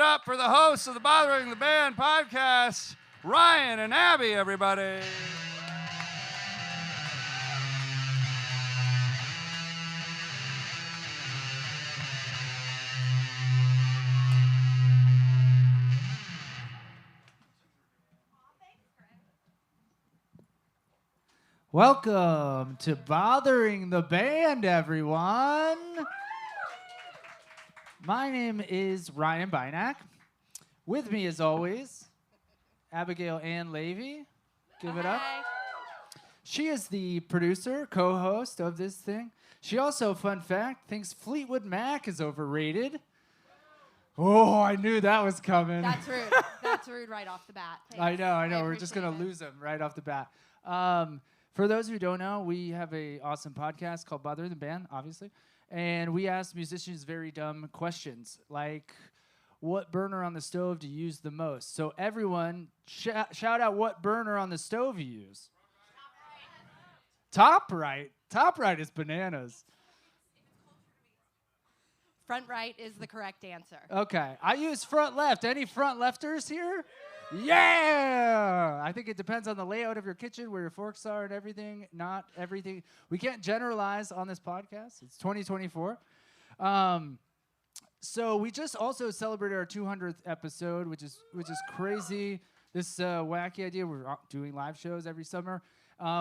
up for the hosts of the Bothering the Band podcast, Ryan and Abby, everybody. Welcome to Bothering the Band, everyone. My name is Ryan Bynack. With me, as always, Abigail Ann Levy. Give it up. She is the producer, co-host of this thing. She also, fun fact, thinks Fleetwood Mac is overrated. Oh, I knew that was coming. That's rude. That's rude right off the bat. Thanks. I know. We're just going to lose them right off the bat. For those who don't know, we have an awesome podcast called Bothering the Band, obviously. And we ask musicians very dumb questions, like, what burner on the stove do you use the most? So everyone, shout out what burner on the stove you use. Top right. Top right is bananas. Front right is the correct answer. Okay. I use front left. Any front lefters here? Yeah! I think it depends on the layout of your kitchen, where your forks are and everything. Not everything. We can't generalize on this podcast. It's 2024. So we just also celebrated our 200th episode, which is crazy. This wacky idea. We're doing live shows every summer.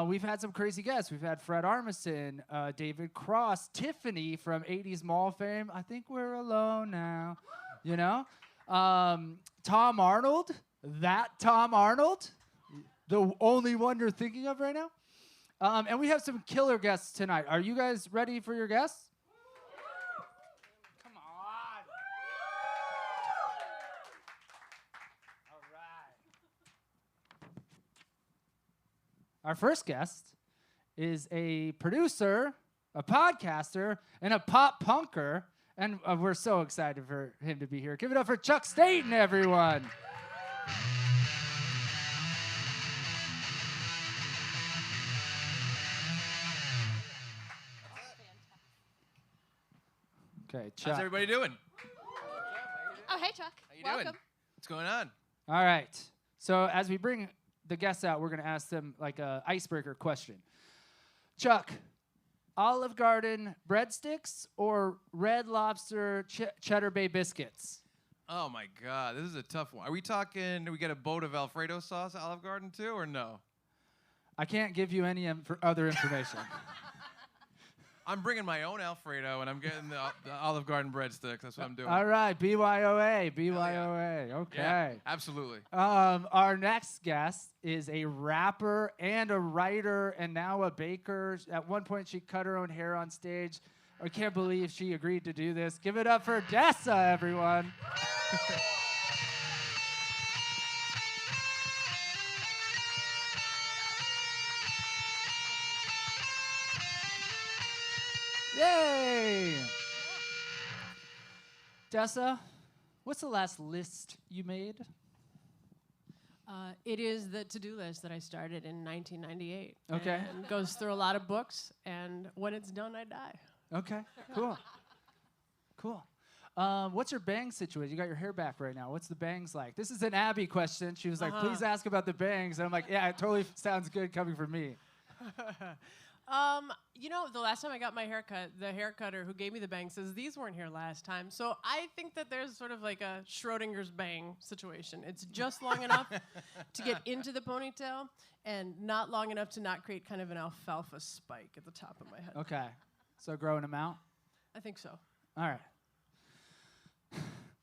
We've had some crazy guests. We've had Fred Armisen, David Cross, Tiffany from 80s Mall fame. I think we're alone now. You know? Tom Arnold. That Tom Arnold, the only one you're thinking of right now. And we have some killer guests tonight. Are you guys ready for your guests? Come on. All right. Our first guest is a producer, a podcaster, and a pop punker. And we're so excited for him to be here. Give it up for Chuck Staton, everyone. Okay, Chuck. How's everybody doing? Oh, hey, Chuck. How you Welcome. doing? What's going on? All right. So as we bring the guests out, we're going to ask them like a icebreaker question. Chuck, Olive Garden breadsticks or Red Lobster Cheddar Bay biscuits? Oh my God, this is a tough one. Are we talking? Do we get a boat of Alfredo sauce at Olive Garden too, or no? I can't give you any other information. I'm bringing my own Alfredo, and I'm getting the Olive Garden breadsticks. That's what I'm doing. All right, BYOA. Okay. Yeah, absolutely. Our next guest is a rapper and a writer and now a baker. At one point, she cut her own hair on stage. I can't believe she agreed to do this. Give it up for Dessa, everyone. Yay! Dessa, what's the last list you made? It is the to-do list that I started in 1998. Okay. And goes through a lot of books, and when it's done, I die. Okay, cool. What's your bang situation? You got your hair back right now. What's the bangs like? This is an Abby question. She was like, please ask about the bangs. And I'm like, yeah, it totally sounds good coming from me. You know, the last time I got my haircut, the haircutter who gave me the bangs says these weren't here last time. So I think that there's sort of like a Schrodinger's bang situation. It's just long enough to get into the ponytail and not long enough to not create kind of an alfalfa spike at the top of my head. Okay, so growing them out? I think so. All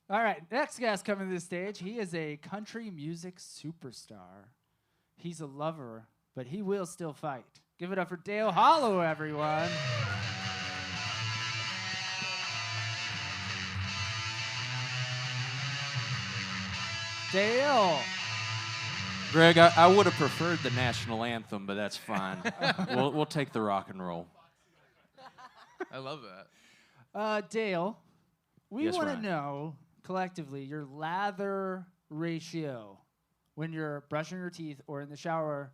right, next guest coming to the stage. He is a country music superstar. He's a lover, but he will still fight. Give it up for Dale Hollow, everyone. Dale. Greg, I would have preferred the national anthem, but that's fine. We'll take the rock and roll. I love that. Dale, we Yes, want to Ryan. know collectively your lather ratio when you're brushing your teeth or in the shower,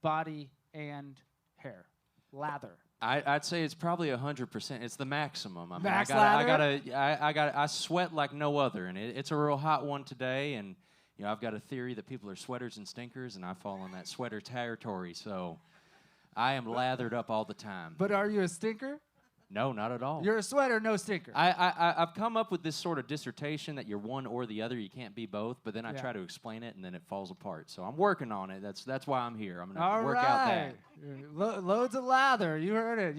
body and hair. Lather. I'd say it's probably 100%. It's the maximum. I mean, Max I sweat like no other, and it's a real hot one today. And I've got a theory that people are sweaters and stinkers, and I fall in that sweater territory. So I am lathered up all the time. But are you a stinker? No, not at all. You're a sweater, no stinker. I've come up with this sort of dissertation that you're one or the other. You can't be both. But then I try to explain it, and then it falls apart. So I'm working on it. That's why I'm here. I'm going to work out that. Loads of lather. You heard it.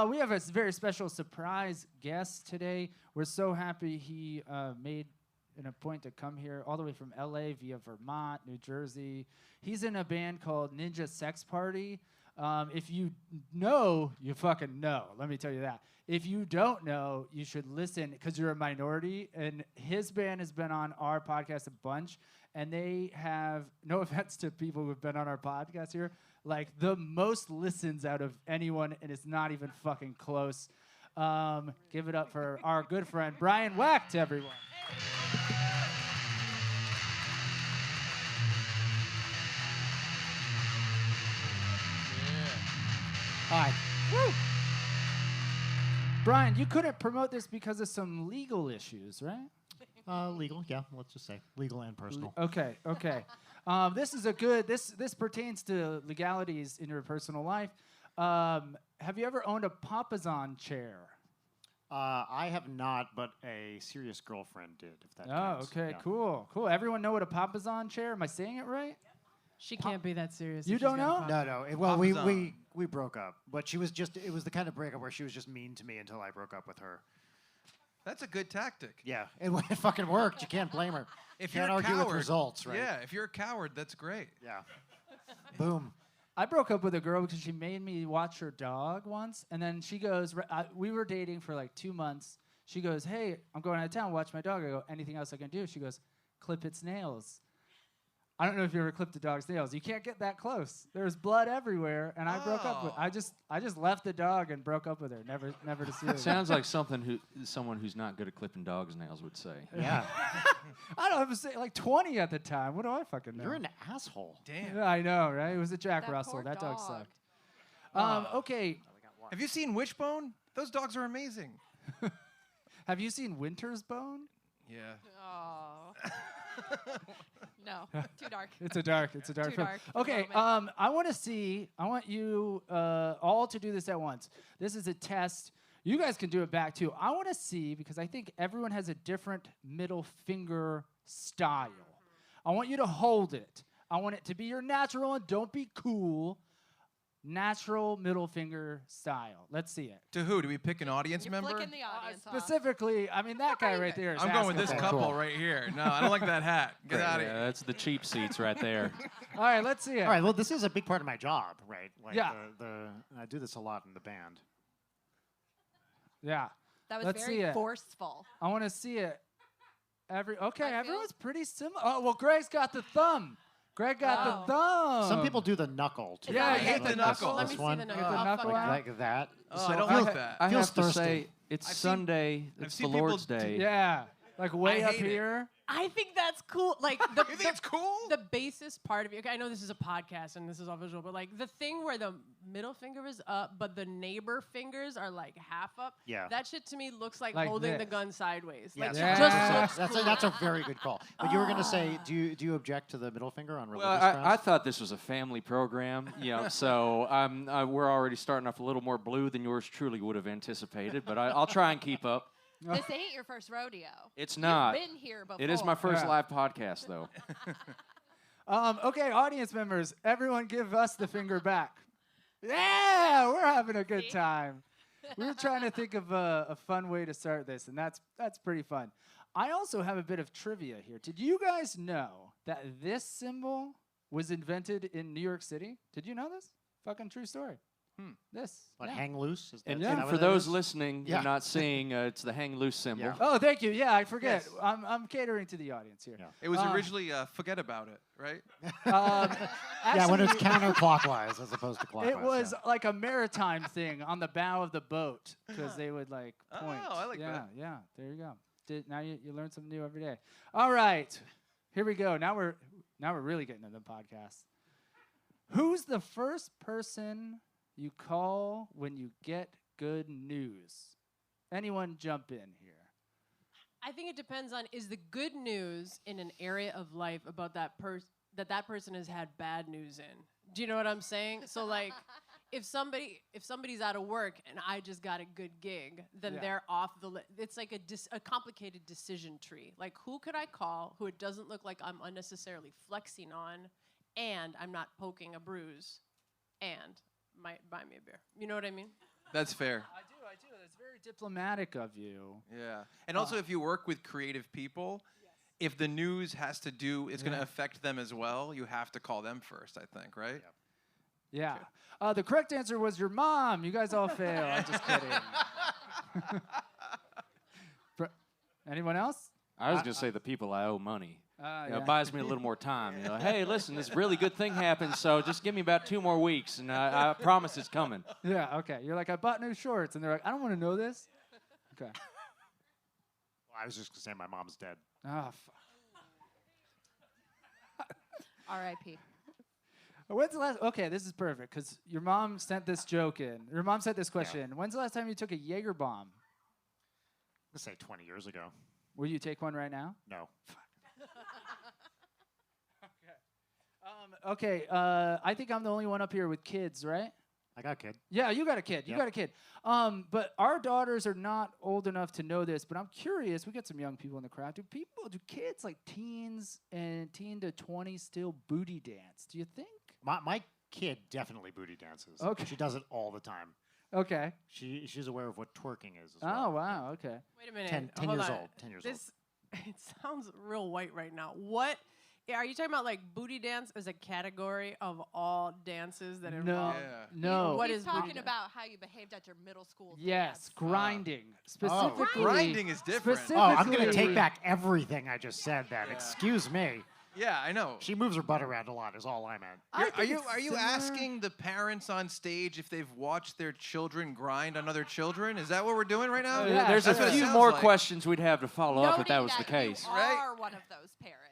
We have a very special surprise guest today. We're so happy he made a point to come here all the way from L.A. via Vermont, New Jersey. He's in a band called Ninja Sex Party. If you know, you fucking know. Let me tell you that. If you don't know, you should listen because you're a minority. And his band has been on our podcast a bunch. And they have, no offense to people who've been on our podcast here, like the most listens out of anyone. And it's not even fucking close. Give it up for our good friend, Brian Wecht, everyone. Hi. Woo. Brian, you couldn't promote this because of some legal issues, right? Legal, yeah. Let's just say legal and personal. Okay. This is this pertains to legalities in your personal life. Have you ever owned a Papasan chair? I have not, but a serious girlfriend did. If that Oh, counts. okay, Yeah. cool. Everyone know what a Papasan chair? Am I saying it right? She can't be that serious. You if she's don't got a know? pop- No. Well, we Papasan. broke up, but she was just. It was the kind of breakup where she was just mean to me until I broke up with her. That's a good tactic. Yeah, it fucking worked. You can't blame her. If Can't you're a argue coward, with results, right? Yeah, if you're a coward, that's great. Yeah. Boom. I broke up with a girl because she made me watch her dog once, and then she goes, we were dating for like 2 months. She goes, hey, I'm going out of town, watch my dog. I go, anything else I can do? She goes, clip its nails. I don't know if you ever clipped a dog's nails. You can't get that close. There's blood everywhere, and I broke up with. I just left the dog and broke up with her. Never to see her. Sounds like someone who's not good at clipping dogs' nails would say. Yeah. I don't know. I was like 20 at the time. What do I fucking know? You're an asshole. Damn. Yeah, I know, right? It was a Jack That Russell. poor That dog dog. sucked. Okay. Have you seen Wishbone? Those dogs are amazing. Have you seen Winter's Bone? Yeah. Oh. No, too dark. It's a dark Too film. dark for the Okay, moment. I want you all to do this at once. This is a test. You guys can do it back too. I want to see, because I think everyone has a different middle finger style. I want you to hold it. I want it to be your natural and don't be cool. Natural middle finger style. Let's see it. To who? Do we pick an audience You're member? flicking the audience off. Specifically, I mean, that guy right there is I'm going with this asking. couple cool. right here. No, I don't like that hat. Get out of Yeah, here. that's the cheap seats right there. All right, let's see it. All right. Well, this is a big part of my job, right? Like Yeah. I do this a lot in the band. Yeah. That was Let's see very it. forceful. I want to see it. I feel- Everyone's pretty similar. Oh, well, Greg's got the thumb. Greg got Oh. the thumb. Some people do the knuckle too. Yeah, I Like hate this- the knuckle. Let This me see one. the Get knuckle. the I'll knuckle fucking- out. Like that. Oh, So I don't feels- like that. I Feels have to thirsty. say, it's I've seen- Sunday. I've It's seen the people Lord's do- Day. Yeah, like way I up hate it. here. I think that's cool. Like the You think it's cool? the basest part of it. Okay, I know this is a podcast and this is all visual, but like the thing where the middle finger is up, but the neighbor fingers are like half up. Yeah. That shit to me looks like, Like holding the this. gun sideways. Yeah, Like Yeah. just Yeah. looks that's a cool. very good call. But you were gonna say, do you object to the middle finger on religious Well, I grounds? thought this was a family program, so we're already starting off a little more blue than yours truly would have anticipated, but I'll try and keep up. This ain't your first rodeo. It's not. You've been here before. It is my first Yeah. live podcast, though. Okay, audience members, everyone give us the finger back. Yeah, we're having a good See? time. We were trying to think of a fun way to start this, and that's pretty fun. I also have a bit of trivia here. Did you guys know that this symbol was invented in New York City? Did you know this? Fucking true story. This. Like yeah. hang loose. Is that, And is that for what that those is? listening Yeah. and not seeing, it's the hang loose symbol. Yeah. Oh, thank you. Yeah, I forget. Yes. I'm catering to the audience here. Yeah. It was Um, originally forget about it, right? Yeah, when it's actually, counterclockwise as opposed to clockwise. it was yeah. like a maritime thing on the bow of the boat because they would like point. Oh, I like yeah, that. Yeah, there you go. Now you learn something new every day. All right, here we go. Now we're really getting into the podcast. Who's the first person you call when you get good news? Anyone jump in here? I think it depends on, is the good news in an area of life about that person has had bad news in. Do you know what I'm saying? So like, if somebody's out of work and I just got a good gig, then they're off the list. It's like a complicated decision tree. Like, who could I call who it doesn't look like I'm unnecessarily flexing on, and I'm not poking a bruise, and might buy me a beer. You know what I mean? That's fair. I do. That's very diplomatic of you. Yeah. And also, if you work with creative people, if the news has to do, it's going to affect them as well, you have to call them first, I think, right? Yeah. The correct answer was your mom. You guys all fail. I'm just kidding. Anyone else? I was going to say the people I owe money. Yeah. It buys me a little more time. You know, hey, listen, this really good thing happened, so just give me about 2 more weeks, and I promise it's coming. Yeah, okay. You're like, I bought new shorts. And they're like, I don't want to know this. Okay. Well, I was just going to say my mom's dead. Oh, fuck. R.I.P. When's the last? Okay, this is perfect because your mom sent this joke in. Your mom sent this question. When's the last time you took a Jaeger bomb? Let's say 20 years ago. Will you take one right now? No. Okay. I think I'm the only one up here with kids, right? I got a kid. Yeah, you got a kid. You Yep. got a kid. But our daughters are not old enough to know this. But I'm curious. We got some young people in the crowd. Do kids like teens and teen to 20 still booty dance? Do you think? My kid definitely booty dances. Okay. She does it all the time. Okay. She's aware of what twerking is as Oh well. wow. Okay. Wait a minute. 10 Hold years on. old. 10 years This, it sounds real white right now. What? Are you talking about like booty dance as a category of all dances that No. involve? No. What He's is booty talking dance? about how you behaved at your middle school Yes, dance. grinding. Specifically. Grinding is different. old. Oh, I'm going to Specifically- take back everything I just said then. Excuse me. Yeah, I know. She moves her butt around a lot is all I meant. Are you similar. asking the parents on stage if they've watched their children grind on other children? Is that what we're doing right now? Yeah, There's a That's what it few sounds more like. questions we'd have to follow up if that Noting was the that case. You Right? are one of those parents.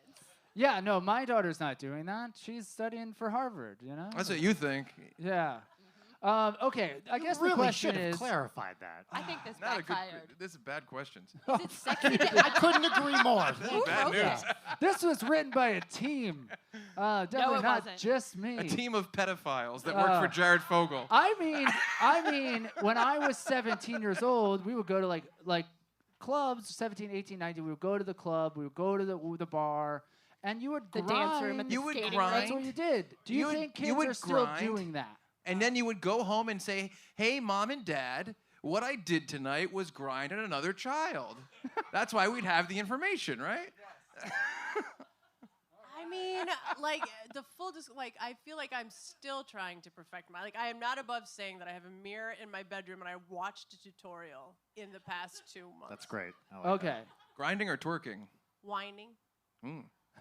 Yeah, no, my daughter's not doing that. She's studying for Harvard, you know? That's what you think. Yeah. Okay, I guess really the question should have is... clarified that. I think this Not a good. backfired. This is bad questions. Is it sexy? I couldn't agree more. Who Bad wrote news. that? This was written by a team. Definitely it not wasn't. just me. A team of pedophiles that work for Jared Fogle. I mean, when I was 17 years old, we would go to like clubs, 17, 18, 19. We would go to the club. We would go to the bar. And you would The grind. dance room and the You would skating grind. That's what you did. Do you, You would- think you kids would are still grind. doing that? And then you would go home and say, "Hey, mom and dad, what I did tonight was grind on another child." That's why we'd have the information, right? I mean, like the full I feel like I'm still trying to perfect my. Like, I am not above saying that I have a mirror in my bedroom and I watched a tutorial in the past 2 months. That's great. I like Okay. Grinding or twerking? Whining.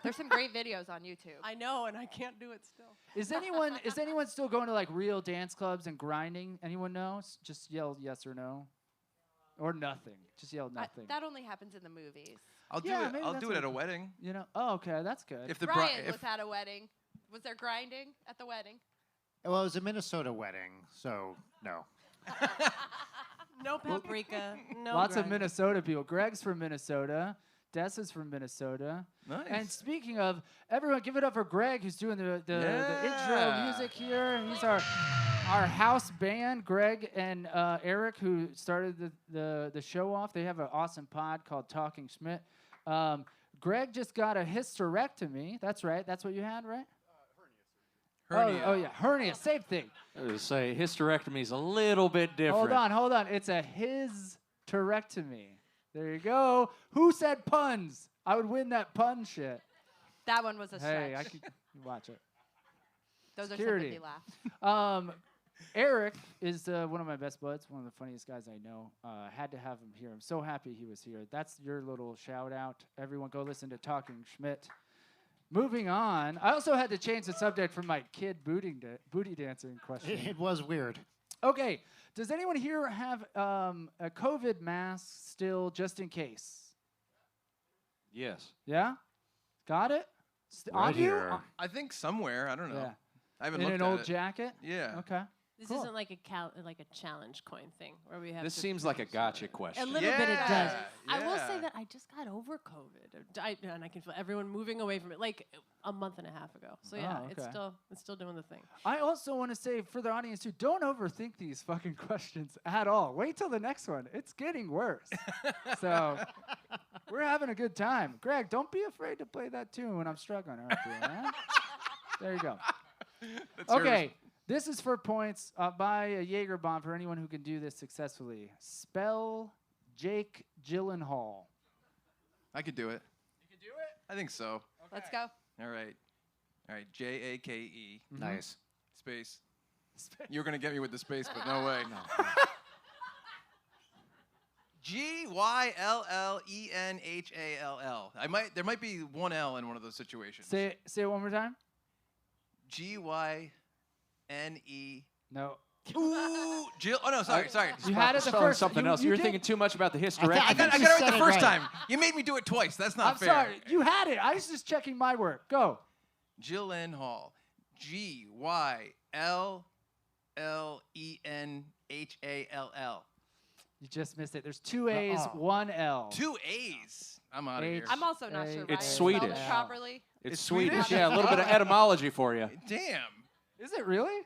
There's some great videos on YouTube. I know, and I can't do it still. Is anyone still going to like real dance clubs and grinding? Anyone know? Just yell yes or no, or nothing. Just yell nothing. That only happens in the movies. I'll do Yeah, it. maybe I'll that's do it what- at a wedding. You know? Oh, okay, that's good. If the Brian if was at a wedding. Was there grinding at the wedding? Well, it was a Minnesota wedding, so no. No paprika. No. Lots of grinding. Minnesota people. Greg's from Minnesota. Dessa's from Minnesota. Nice. And speaking of, everyone give it up for Greg, who's doing the intro Yeah. music here. He's our house band. Greg and Eric, who started the show off, they have an awesome pod called Talking Schmidt. Greg just got a hysterectomy. That's right. That's what you had, right? Hernia. Oh, yeah. Hernia. Same thing. I was say hysterectomy is a little bit different. Hold on. It's a hysterectomy. There you go. Who said puns? I would win that pun shit. That one was a stretch. Hey, I could watch it. Those security. are sympathy laughs. Eric is one of my best buds, one of the funniest guys I know. Had to have him here. I'm so happy he was here. That's your little shout out. Everyone go listen to Talking Schmidt. Moving on. I also had to change the subject from my kid booty dancing question. It was weird. Okay. Does anyone here have a COVID mask still just in case? Yes. Yeah? Got it? Right On you? here. I think somewhere. I don't know. Yeah. I haven't In looked an at old it. jacket? Yeah. Okay. This Cool. isn't like a challenge coin thing where we have. This to seems like a prove someone. gotcha question. A little bit it does. I will yeah. say that I just got over COVID, and I can feel everyone moving away from it like a month and a half ago. So yeah, Oh, it's okay. still doing the thing. I also want to say for the audience too, don't overthink these fucking questions at all. Wait till the next one. It's getting worse. So we're having a good time. Greg, don't be afraid to play that tune when I'm struggling. Man. There you go. That's your Okay, this is for points. Buy a Jaeger bomb for anyone who can do this successfully. Spell Jake Gyllenhaal. I could do it. You could do it? I think so. Let's go. All right. Jake. Nice. Space. You were going to get me with the space, but no way. Gyllenhall. There might be one L in one of those situations. Say it one more time. Gyne. No. Ooh, Jill. Oh no, sorry. You had it the Spelling first something you, else. You You're did. thinking too much about the hysterectomy. I I got You it right said the it first right. time. You made me do it twice. That's not I'm fair. sorry. You had it. I was just checking my work. Go. Gyllenhaal. Gyllenhall. You just missed it. There's two A's, Uh-oh. one L. 2 A's. I'm out of H. here. I'm also not sure. It's Ryan spelled Swedish. it properly. It's Swedish? Swedish. Yeah, a little bit of etymology for you. Damn. Is it really?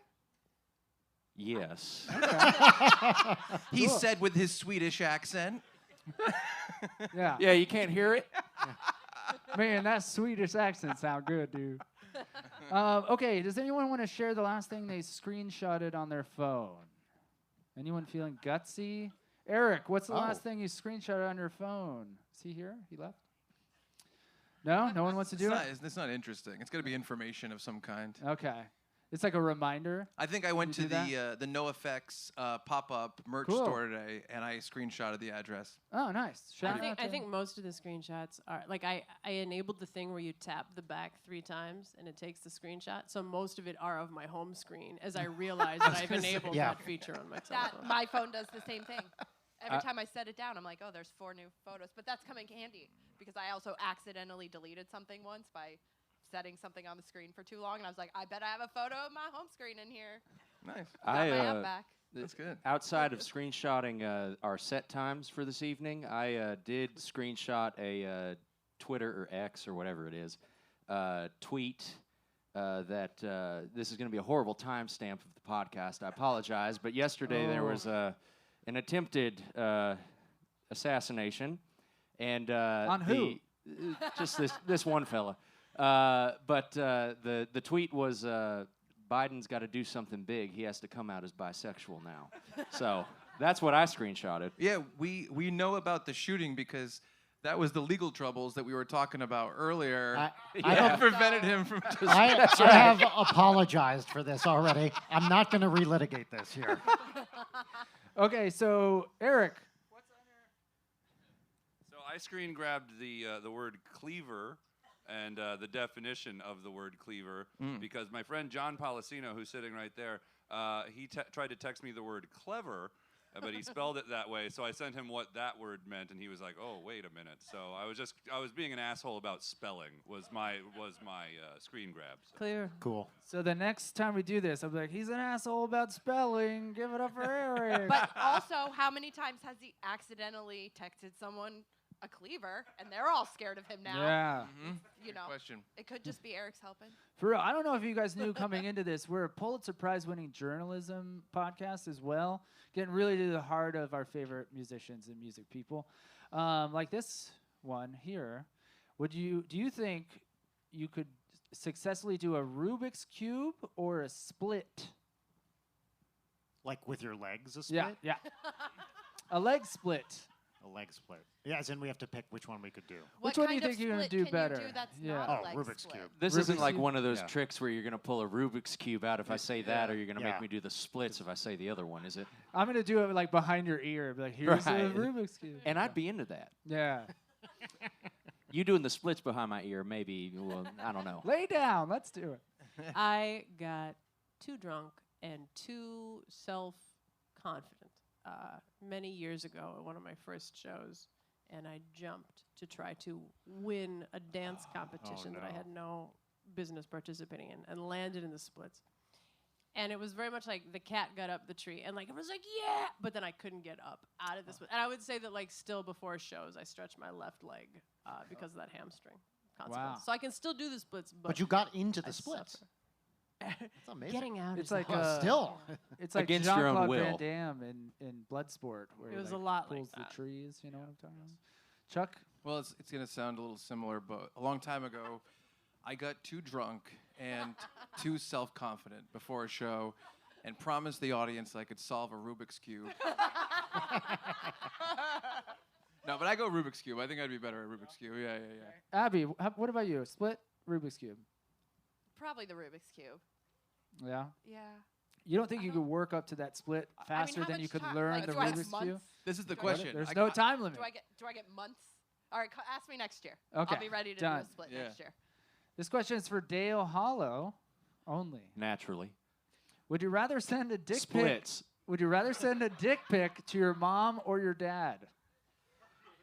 Yes. He Cool. said with his Swedish accent. Yeah. Yeah, you can't hear it? Man, that Swedish accent sound good, dude. Okay, does anyone want to share the last thing they screenshotted on their phone? Anyone feeling gutsy? Eric, what's the last thing you screenshotted on your phone? Is he here? He left? No? No one wants to do it? It's not interesting. It's going to be information of some kind. Okay. It's like a reminder. I think I went You to do the NoFX pop-up merch Cool. store today, and I screenshotted the address. Oh, nice. Shout out I to- think most of the screenshots are like I enabled the thing where you tap the back 3 times and it takes the screenshot. So most of it are of my home screen as I realize that I've enabled yeah. that feature on my That telephone. my phone does the same thing. Every time I set it down, I'm like, oh, there's 4 new photos. But that's coming handy because I also accidentally deleted something once by setting something on the screen for too long, and I was like, I bet I have a photo of my home screen in here. Nice. Got my app back. That's good. Outside of screenshotting our set times for this evening, I did screenshot a Twitter or X or whatever it is tweet that this is going to be a horrible timestamp of the podcast. I apologize, but yesterday there was an attempted assassination, and On who? just this one fella. But the tweet was Biden's got to do something big. He has to come out as bisexual now. So that's what I screenshotted. Yeah, we know about the shooting because that was the legal troubles that we were talking about earlier. I that don't- prevented him from just. I have apologized for this already. I'm not going to relitigate this here. Okay, so Eric. So I screen grabbed the word cleaver and the definition of the word cleaver because my friend John Policino, who's sitting right there, he tried to text me the word clever, but he spelled it that way. So I sent him what that word meant, and he was like, "Oh, wait a minute." So I was being an asshole about spelling. Was my screen grab. So. Clear. Cool. So the next time we do this, I'll be like, he's an asshole about spelling. Give it up for Eric. But also, how many times has he accidentally texted someone a cleaver, and they're all scared of him now? Yeah. You know, Question. it could just be Eric's helping. For real, I don't know if you guys knew coming into this, we're a Pulitzer Prize winning journalism podcast as well, getting really to the heart of our favorite musicians and music people. Like this one here. Do you think you could successfully do a Rubik's Cube or a split? Like with your legs, a split? Yeah. A leg split. A leg split. Yeah, as in we have to pick which one we could do. What Which one do kind you of think you're gonna split do can you better? do that's Yeah. not a Oh, leg Rubik's split? Cube. This Rubik's isn't like Cube? one of those Yeah. tricks where you're going to pull a Rubik's Cube out if I say that, or you're going to Yeah. make me do the splits if I say the other one, is it? I'm going to do it like behind your ear. Be like, here's Right. a Rubik's Cube. And I'd be into that. Yeah. You doing the splits behind my ear, maybe, well, I don't know. Lay down. Let's do it. I got too drunk and too self-confident many years ago at one of my first shows, and I jumped to try to win a dance competition that I no. had no business participating in, and landed in the splits. And it was very much like the cat got up the tree, and like it was like, yeah, but then I couldn't get up out of this. And I would say that like still before shows, I stretch my left leg because of that hamstring consequence. Wow. So I can still do the splits, But you got into the I splits. suffer. That's amazing. Getting out It's is like Still. it's like Against your own Jean-Claude will. Van Damme in Bloodsport, where It he was like a lot like pulls that. the trees. You know what I'm talking about? Chuck, Well, it's going to sound a little similar, but a long time ago, I got too drunk and too self-confident before a show and promised the audience I could solve a Rubik's Cube. No, but I go Rubik's Cube. I think I'd be better at Rubik's Cube. Yeah. Abby, what about you? Split Rubik's cube. Probably the Rubik's Cube. Yeah. Yeah. You don't think you could work up to that split faster how than you much could time- learn like, the do I have Rubik's cube? months? This is the Do I get- question. There's I no got- time limit. Do I get months? All right, ask me next year. Okay, I'll be ready to done. do a split Yeah. next year. This question is for Dale Hollow only. Naturally. Would you rather send a dick pic? Splits. Would you rather send a dick pic to your mom or your dad?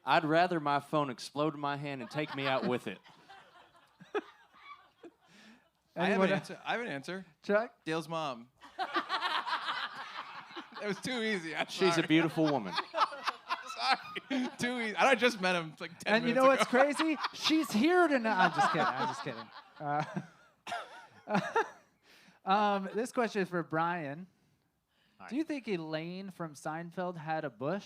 I'd rather my phone explode in my hand and take me out with it. I have Anyone an else? answer. I have an answer. Chuck? Dale's mom. That was too easy. I'm She's a sorry. beautiful woman. Sorry. Too easy. I just met him like 10 And you minutes know ago. what's crazy? She's here tonight. I'm just kidding. This question is for Brian. Hi. Do you think Elaine from Seinfeld had a bush?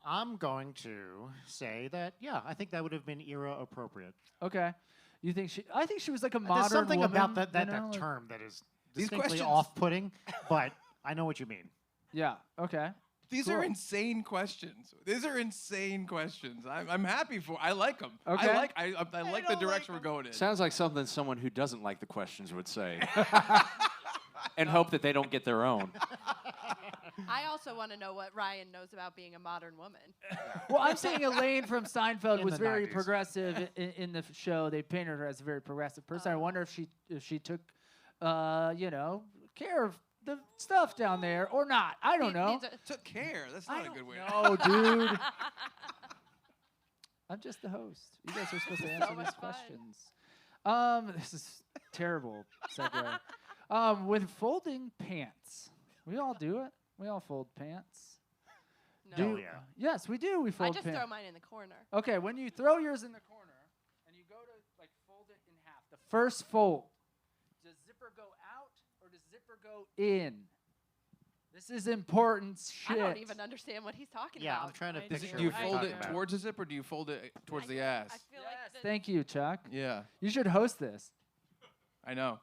I'm going to say that, yeah, I think that would have been era appropriate. Okay. You think she? I think she was like a modern There's something woman, about that you know, like- term that is These distinctly questions- off-putting, but I know what you mean. Yeah. Okay. These Cool. are insane questions. These are insane questions. I'm happy for. I like them. Okay. I like the direction we're going in. Sounds like something someone who doesn't like the questions would say. And hope that they don't get their own. I also want to know what Ryan knows about being a modern woman. Well, I'm saying Elaine from Seinfeld In was the very 90s. progressive in the show. They painted her as a very progressive person. I wonder if she took, care of the stuff down there or not. I don't know. Took care. That's not a good way. No, dude. I'm just the host. You guys are supposed to answer much these fun. questions. This is terrible segue. With folding pants, we all do it. We all fold pants. No. Hell yeah. Yes, we do. We I fold just pants. throw mine in the corner. Okay, when you throw yours in the corner and you go to like fold it in half, the first fold, does zipper go out or does zipper go in? This is important shit. I don't even understand what he's talking Yeah, about. I'm trying to I picture Do you what I you're fold talking it about. towards the zip or do you fold it towards the ass? I feel Yes, like the, thank you, Chuck. Yeah, You should host this. I know.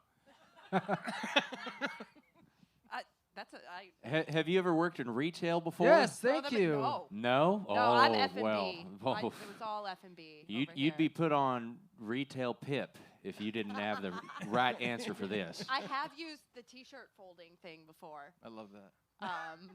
Have you ever worked in retail before? Yes, throw thank them in- you. No, No? no, I'm Oh, F&B. well. It was all F&B. You'd over be here. put on retail PIP if you didn't have the right answer for this. I have used the T-shirt folding thing before. I love that. Um,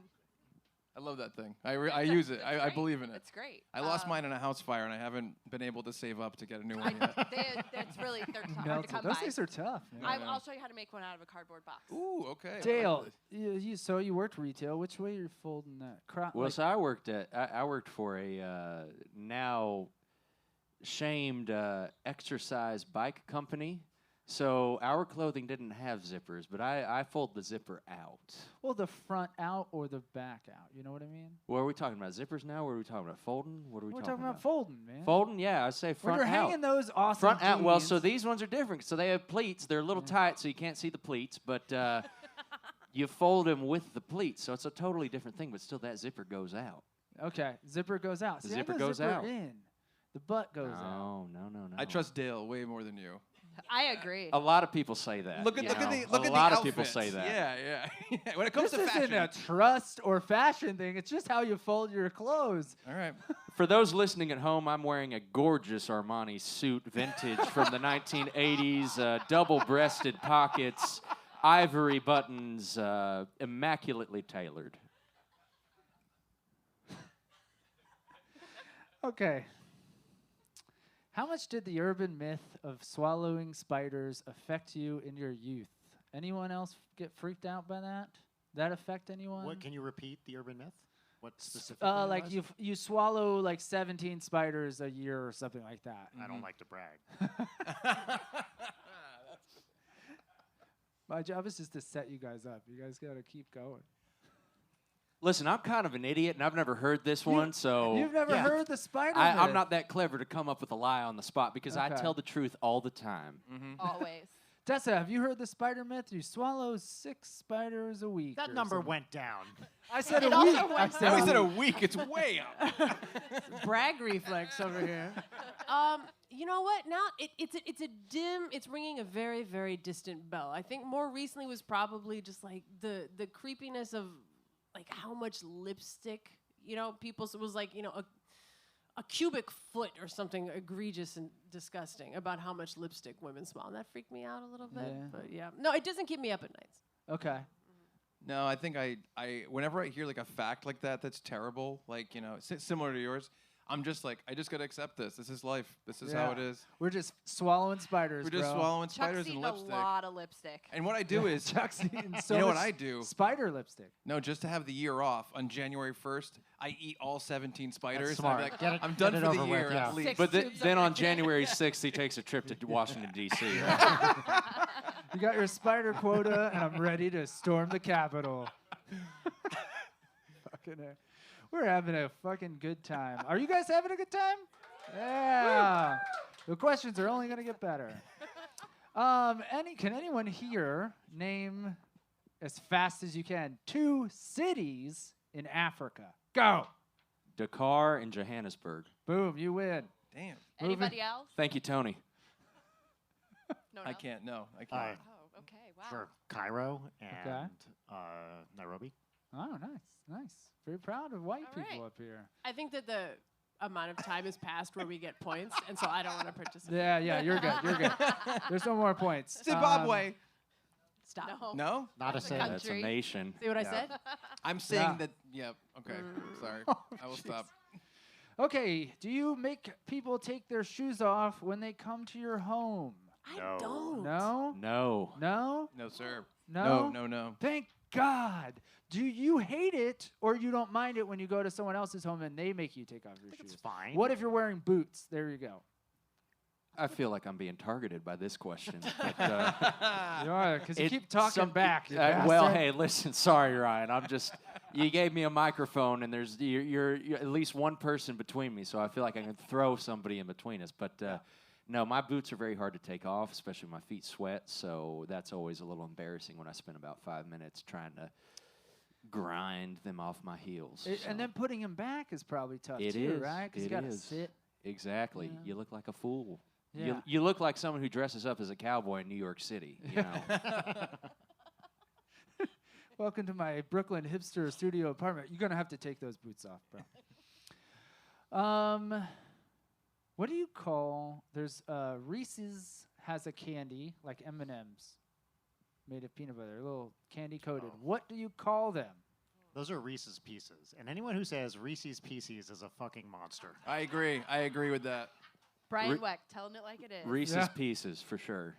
I love that thing. I use it. I great. believe in it. It's great. I lost mine in a house fire and I haven't been able to save up to get a new I, one yet. that's really they're hard to Melted. come Those by. things are tough, man. I know. I'll show you how to make one out of a cardboard box. Ooh, okay. I like Dale, this. so you worked retail. Which way you're folding that? Well, Like- so I worked for a now shamed exercise bike company. So our clothing didn't have zippers, but I fold the zipper out. well, the front out or the back out. You know what I mean? What are we talking about? Zippers now? What are we talking about? Folding? What are we We're talking talking about folding, man. Folding? Yeah, I say When front you're out. hanging those awesome Front out. Well, so jeans- these ones are different. So they have pleats. They're a little tight, so you can't see the pleats, but you fold them with the pleats. So it's a totally different thing, but still that zipper goes out. Okay, zipper goes out. The See, I zipper go goes zipper out. in. The butt goes out. No. I trust Dale way more than you. I agree. A lot of people say that. Look at you look at know. the look a at lot the of people outfits. say that. Yeah. When it comes This to isn't fashion. a trust or fashion thing. It's just how you fold your clothes. All right. For those listening at home, I'm wearing a gorgeous Armani suit, vintage from the 1980s, double-breasted pockets, ivory buttons, immaculately tailored. Okay. How much did the urban myth of swallowing spiders affect you in your youth? Anyone else get freaked out by that? That affect anyone? What, can you repeat the urban myth? What specifically? it like was? you swallow like 17 spiders a year or something like that. I don't like to brag. My job is just to set you guys up. You guys got to keep going. Listen, I'm kind of an idiot, and I've never heard this one, so You've never heard the spider I'm myth. not that clever to come up with a lie on the spot because I Okay. tell the truth all the time. Always. Dessa, have you heard the spider myth? You swallow 6 spiders a week. That or number something. went down. I said It a also week. went I down. said I a said a week. week. It's way up. Brag reflex over here. You know what? Now it's a dim. It's ringing a very, very distant bell. I think more recently was probably just like the creepiness of like how much lipstick. People it was like a cubic foot or something egregious and disgusting about how much lipstick women smell. And that freaked me out a little bit. Yeah. But yeah, no, it doesn't keep me up at nights. Okay. No, I think I whenever I hear like a fact like that that's terrible, like similar to yours, I'm just like I just gotta accept this. This is life. This is how it is. We're just swallowing spiders, We're just bro. swallowing Chuck's spiders and eaten lipstick. a lot of lipstick. And what I do is, Chuck's eating so you know what much I do? Spider lipstick. No, just to have the year off on January 1st, I eat all 17 spiders. smart. And I'm, like, Get it- I'm get done it for the over year with, yeah. at least. Six But tubes then of on it. January 6th, he takes a trip to Washington, D.C. You got your spider quota, and I'm ready to storm the Capitol. Fucking A. We're having a fucking good time. Are you guys having a good time? Yeah. The questions are only going to get better. Can anyone here name, as fast as you can, 2 cities in Africa? Go. Dakar and Johannesburg. Boom, you win. Damn. Anybody else? Thank you, Tony. No, I no? can't. No, I can't. Oh, okay. Wow. For Cairo and Nairobi. Oh, nice. Very proud of white All people right. up here. I think that the amount of time has passed where we get points, and so I don't want to participate. Yeah, you're good. There's no more points. Zimbabwe. Stop. No. No? Not a That's a city. That's a Country. nation. See what I Yeah. said? I'm saying Yeah. that. Yeah. Okay. Sorry. I will stop. Okay, do you make people take their shoes off when they come to your home? I No. don't. No? No. No? No, sir. No? No. Thank God. Do you hate it or you don't mind it when you go to someone else's home and they make you take off your shoes? It's fine. What if you're wearing boots? There you go. I feel like I'm being targeted by this question. But, You are, because you it- keep talking some- back. you well, bastard. hey, listen, sorry, Ryan. You gave me a microphone, and you're at least one person between me, so I feel like I can throw somebody in between us. But no, my boots are very hard to take off, especially when my feet sweat. So that's always a little embarrassing when I spend about 5 minutes trying to grind them off my heels. And So then putting them back is probably tough it too, is. right? Because you It got to is. sit. Exactly. Yeah. You look like a fool. Yeah. You look like someone who dresses up as a cowboy in New York City. You know. Welcome to my Brooklyn hipster studio apartment. You're gonna have to take those boots off, bro. What do you call? There's Reese's has a candy like M&Ms, made of peanut butter, a little candy coated. What do you call them? Those are Reese's Pieces. And anyone who says Reese's Pieces is a fucking monster. I agree. I agree with that. Brian Re- Wecht, telling it like it is. Reese's Yeah. Pieces for sure.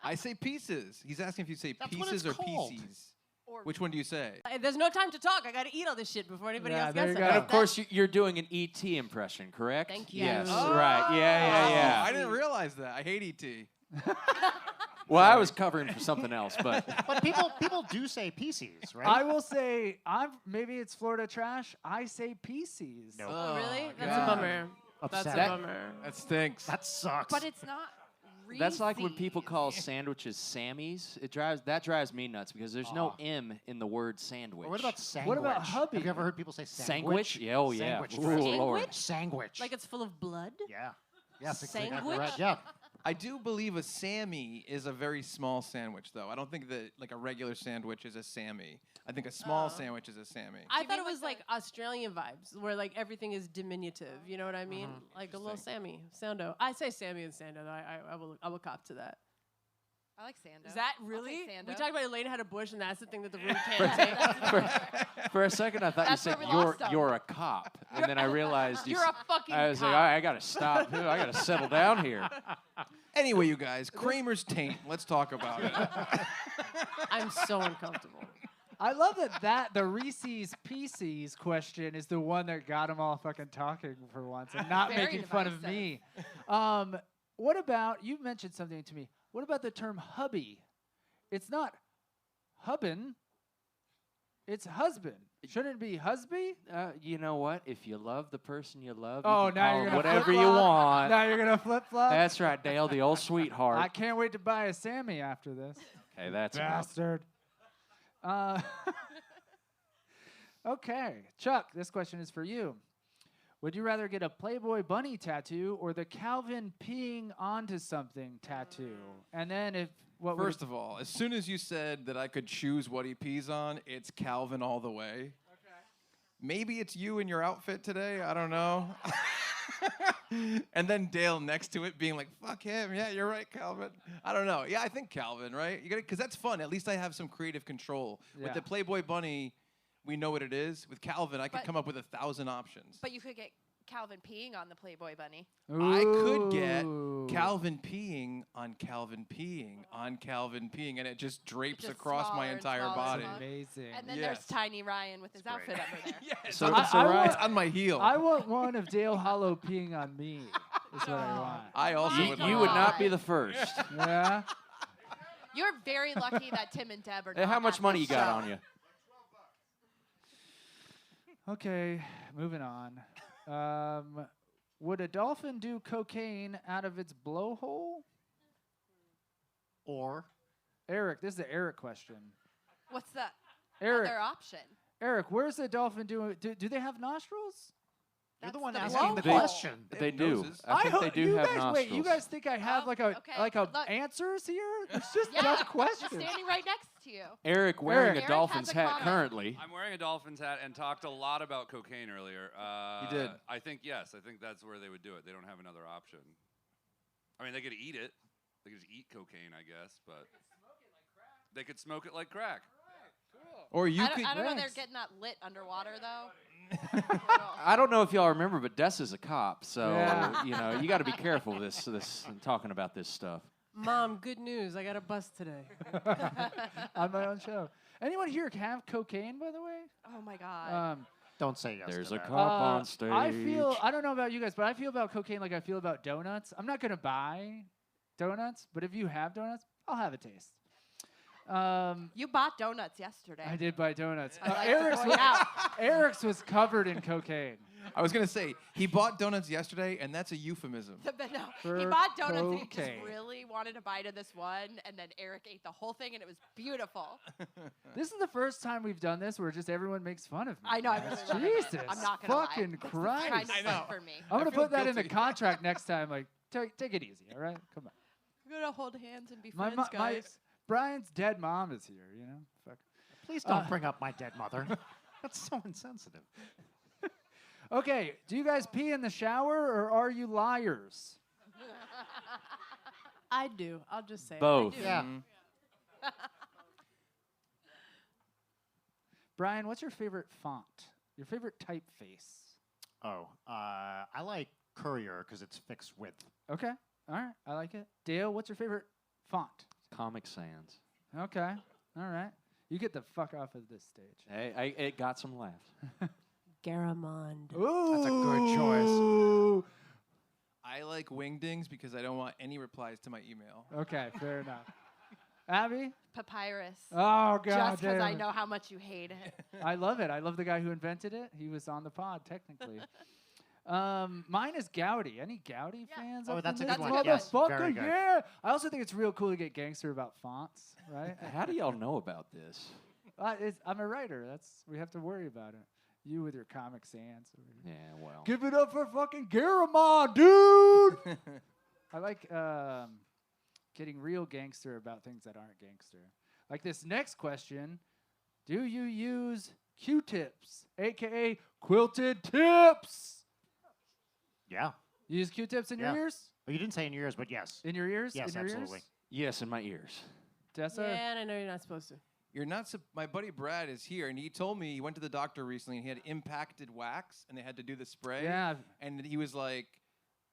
I say pieces. He's asking if you say That's what pieces it's or called. pieces. Or Which one do you say? There's no time to talk. I got to eat all this shit before anybody Yeah, else there gets you it. go. And of course, you're doing an ET impression, correct? Thank you. Yes. Oh. Right. Yeah. Oh, I didn't realize that. I hate E.T. Well, I was covering for something else, but But people do say Pieces, right? I will say, maybe it's Florida trash. I say PCs. No. Oh, really? That's God. a bummer. That's a Upset. bummer. That stinks. That sucks. But it's not Reese's. that's like when people call sandwiches Sammys. That drives me nuts because there's no M in the word sandwich. Or what about sandwich? What about hubby? Have you ever heard people say Sandwich? sandwich? Yeah, oh, yeah. Sandwich. Ooh, Lord. Sandwich. Like it's full of blood? Yeah. Yes, exactly Sandwich? right. Yeah. I do believe a Sammy is a very small sandwich, though. I don't think that like a regular sandwich is a Sammy. I think a small sandwich is a Sammy. I you thought mean it was like like Australian vibes, where like everything is diminutive. You know what I mean? Like a little Sammy, Sando. I say Sammy and Sando. Though. I will cop to that. I like Sando. Is that I'll really? take Sando. We talked about Elaine had a bush, and that's the thing that the room can't take. For a second, I thought you That's said where we lost them. you're a cop, and then I realized You're a fucking I was like, cop. I gotta stop. I gotta settle down here. Anyway, you guys, Kramer's taint. Let's talk about it. I'm so uncomfortable. I love that the Reese's Pieces question is the one that got them all fucking talking for once and not Very making fun of divisive. me. What about, you mentioned something to me, What about the term hubby? It's not hubbin. It's husband. Shouldn't it be husby? You know what? If you love the person you love, Oh, you can now call you're them gonna whatever you flip-flop? want. Now you're gonna flip flop. That's right, Dale, the old sweetheart. I can't wait to buy a Sammy after this. Okay, that's enough. Bastard. Okay, Chuck, this question is for you. Would you rather get a Playboy bunny tattoo or the Calvin peeing onto something tattoo? And then if what would First of all, as soon as you said that I could choose what he pees on, it's Calvin all the way. Okay. Maybe it's you in your outfit today. I don't know. And then Dale next to it being like, fuck him. Yeah, you're right, Calvin. I don't know. Yeah, I think Calvin, right? You gotta, because that's fun. At least I have some creative control. Yeah. With the Playboy bunny, we know what it is. With Calvin, I could But- come up with 1,000 options. But you could get Calvin peeing on the Playboy bunny. I could get Ooh. Calvin peeing on Calvin peeing on Calvin peeing, and it just drapes Just across my smaller and entire smaller body. and smaller. Amazing. And then Yes. there's Tiny Ryan with his That's outfit great. over there. Yes, So- I want- it's on my heel. I want one of Dale Hollow peeing on me. Is what I want. I also You, would you love would that. not be the first. Yeah. You're very lucky that Tim and Deb are Hey, not how much at money this you got show. on you? Okay, moving on. Would a dolphin do cocaine out of its blowhole? Or Eric, this is the Eric question. What's the Eric, other option? Eric, where's the dolphin doing? Do they have nostrils? you're the That's one the asking the blowhole. question. They do. noses. I think they hope- do you have guys, nostrils. Wait, you guys think I have Oh, like a okay. like a Look. answers here? It's just Yeah, dumb I'm questions. standing right next to you. Eric wearing Eric a Dolphins has a hat comment. currently. I'm wearing a Dolphins hat and talked a lot about cocaine earlier. You did. I think yes. I think that's where they would do it. They don't have another option. I mean, they could eat it. They could just eat cocaine, I guess. But they could smoke it like crack. Or you I could. don't know they're Thanks. getting that lit underwater though. I don't know if y'all remember, but Dessa's a cop, so Yeah. you know you got to be careful talking about this stuff. Mom, good news. I got a bus today. On my own show. Anyone here have cocaine, by the way? Oh my god. Don't say yes. There's to a that. cop on stage. I don't know about you guys, but I feel about cocaine like I feel about donuts. I'm not going to buy donuts, but if you have donuts, I'll have a taste. You bought donuts yesterday. I did buy donuts. I'd like to Eric's, point was, out. Eric's was covered in cocaine. I was gonna say he bought donuts yesterday, and that's a euphemism. But no, For he bought donuts and he cocaine. just really wanted to bite of this one, and then Eric ate the whole thing, and it was beautiful. This is the first time we've done this where just everyone makes fun of me. I know. I really love it. Jesus. I'm not gonna fucking lie. Christ. Kind of I fun know. for me. I'm going to feel put that in the guilty. contract next time. Like, take it easy, all right? Come on. We're gonna hold hands and be My, friends, mo- my guys. Brian's dead mom is here, you know? Fuck. Please don't bring up my dead mother. That's so insensitive. Okay, do you guys pee in the shower or are you liars? I do. I'll just say it. I Both. do. Yeah. Brian, what's your favorite font? Your favorite typeface? Oh, I like Courier because it's fixed width. Okay, all right, I like it. Dale, what's your favorite font? Comic Sans. Okay, all right. You get the fuck off of this stage. Hey, it got some laughs. Garamond. Ooh, That's a good choice. I like wingdings because I don't want any replies to my email. Okay, fair enough. Abby? Papyrus. Oh, God Just because damn I it. know how much you hate it. I love it. I love the guy who invented it. He was on the pod, technically. Mine is Gowdy. Any Gowdy Yeah. fans? Oh, up that's in a this good one. Yes, motherfucker? very good. Yeah. I also think it's real cool to get gangster about fonts, right? How do y'all know about this? I'm a writer. We have to worry about it. You with your Comic Sans. Yeah, well. Give it up for fucking Garamond, dude! I like getting real gangster about things that aren't gangster. Like this next question. Do you use Q-tips, a.k.a. quilted tips? Yeah. You use Q-tips in Yeah. your ears? Well, you didn't say in your ears, but yes. In your ears? Yes, in your absolutely. Ears? Yes, in my ears. Dessa? Yeah, and I know you're not supposed to. You're not. My buddy Brad is here, and he told me he went to the doctor recently, and he had impacted wax, and they had to do the spray. Yeah. And he was like,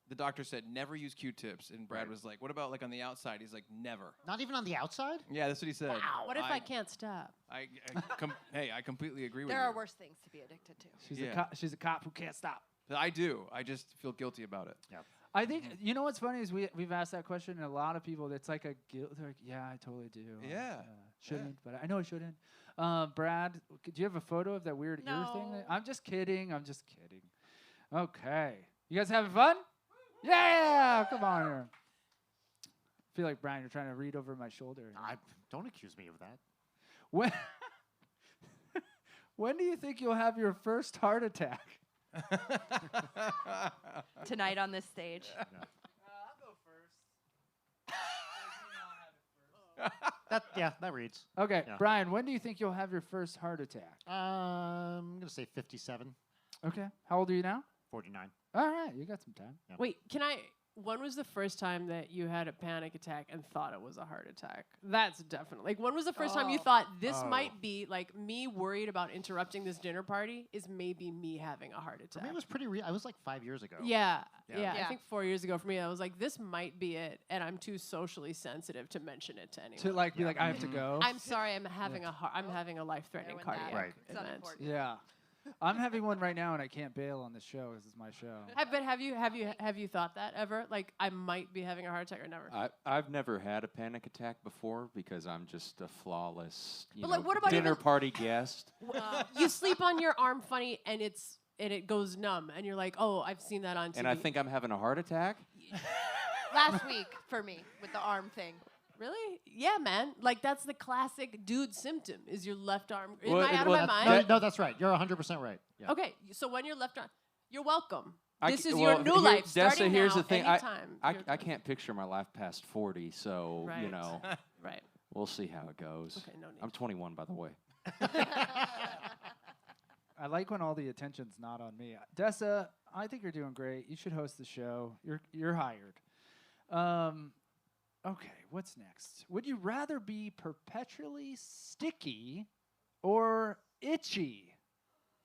the doctor said never use Q-tips, and Brad was like, what about like on the outside? He's like, never. Not even on the outside? Yeah, that's what he said. What if I can't stop? Hey, I completely agree with There you. are worse things to be addicted to. She's, Yeah. she's a cop who can't stop. I do. I just feel guilty about it. Yeah. I think you know what's funny is we've asked that question, and a lot of people, it's like a guilt. They're like, yeah, I totally do. Yeah. Shouldn't, but I know I shouldn't. Brad, do you have a photo of that weird ear thing? No. I'm just kidding. Okay. You guys having fun? Yeah, come on here. I feel like, Brian, you're trying to read over my shoulder. Don't accuse me of that. When, when do you think you'll have your first heart attack? Tonight on this stage. I'll go first. That reads. Okay, Yeah. Brian, when do you think you'll have your first heart attack? I'm gonna say 57, Okay. How old are you now? 49. All right, you got some time. Wait, when was the first time that you had a panic attack and thought it was a heart attack? That's definitely. Like, when was the first time you thought this might be, like, me worried about interrupting this dinner party is maybe me having a heart For attack? me, it was pretty real. I was like 5 years ago. Yeah, Yeah. I think 4 years ago for me, I was like, this might be it, and I'm too socially sensitive to mention it to anyone. To like be like, I have to go. I'm sorry, I'm having a life-threatening Knowing cardiac that. Right. It's not event. important. Yeah. I'm having one right now, and I can't bail on this show. This is my show. But have you thought that ever? Like, I might be having a heart attack or never? I've never had a panic attack before because I'm just a flawless But, like, what about dinner even- party guest. You sleep on your arm funny, and it goes numb, and you're like, oh, I've seen that on TV. And I think I'm having a heart attack. Last week for me with the arm thing. Really? Yeah, man. Like, that's the classic dude symptom, is your left arm. Am Well, I out of well, my No, mind? no, that's right. You're 100% right. Yeah. Okay, so when your left arm, you're welcome. I This c- is well, your new here- life. Dessa, Starting here's now, the thing. anytime. I You're- can't picture my life past 40, so, Right. you know, Right. we'll see how it goes. Okay, no need. I'm 21, by the way. I like when all the attention's not on me. Dessa, I think you're doing great. You should host the show. You're hired. Okay, what's next? Would you rather be perpetually sticky or itchy?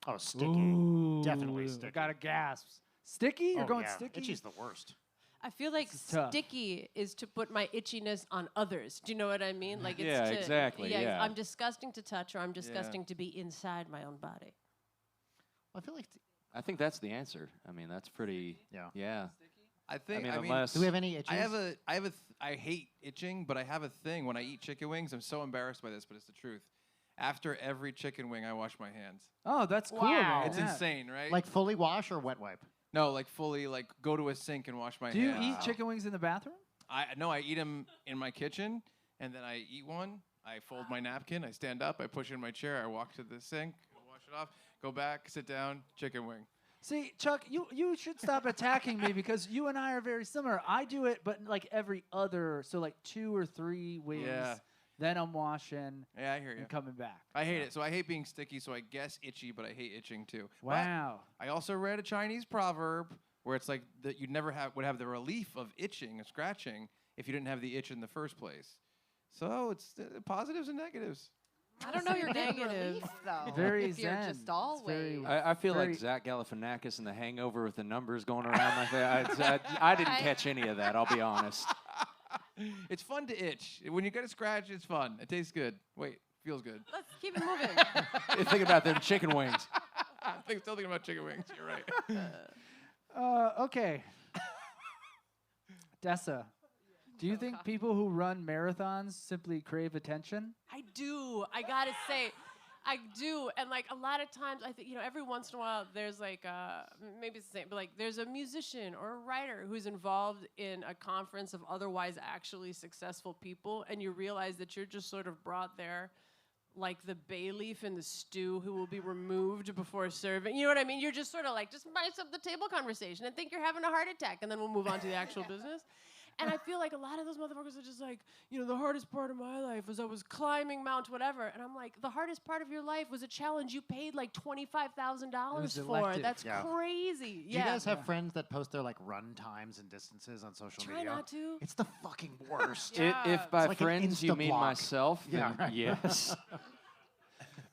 Oh, sticky. Ooh, Definitely I sticky. gotta gasp. Sticky? You're Oh, going yeah. sticky? Itchy's the worst. I feel like This is tough. sticky is to put my itchiness on others. Do you know what I mean? Like, it's Yeah, to, exactly, yeah. I'm disgusting to touch, or I'm disgusting to be inside my own body. I feel like. I think that's the answer. I mean, that's pretty. Yeah. Yeah. I think. I mean, unless Do we have any itches? I hate itching, but I have a thing when I eat chicken wings. I'm so embarrassed by this, but it's the truth. After every chicken wing, I wash my hands. Oh, that's cool. Wow. man. It's Yeah. insane, right? Like fully wash or wet wipe? no, like fully, like go to a sink and wash my Do you hands. eat chicken wings in the bathroom? I eat them in my kitchen, and then I eat one. I fold my napkin. I stand up. I push it in my chair. I walk to the sink, wash it off, go back, sit down, chicken wing. See, Chuck, you should stop attacking me because you and I are very similar. I do it, but like every other, so like 2 or 3 wings. Yeah. Then I'm washing Yeah, I hear you. and coming back. I hate it. So I hate being sticky. So I guess itchy, but I hate itching too. But Wow. I also read a Chinese proverb where it's like that you never would have the relief of itching and scratching if you didn't have the itch in the first place. So it's positives and negatives. I don't know your getting Negative. relief though. Very if you're zen. just It's always. very- I feel Very- like Zach Galifianakis and The Hangover with the numbers going around like that. I didn't catch any of that, I'll be honest. It's fun to itch. When you get a scratch, it's fun. It tastes good. Wait, feels good. Let's keep it moving. Think about them chicken wings. I'm still thinking about chicken wings. You're right. Okay. Dessa, do you think people who run marathons simply crave attention? I do. I gotta say, I do. And like a lot of times, I think, every once in a while, there's like, maybe it's the same, but like there's a musician or a writer who's involved in a conference of otherwise actually successful people, and you realize that you're just sort of brought there like the bay leaf in the stew who will be removed before serving. You know what I mean? You're just sort of like, just spice up the table conversation and think you're having a heart attack, and then we'll move on to the actual business. And I feel like a lot of those motherfuckers are just like, the hardest part of my life was I was climbing Mount whatever. And I'm like, the hardest part of your life was a challenge you paid like $25,000 for. elective. That's Yeah. crazy. Do you guys have friends that post their like run times and distances on social Try media? not to. It's the fucking worst. Yeah. If by It's like an friends you mean Insta-block. myself, Yeah, then right. yes.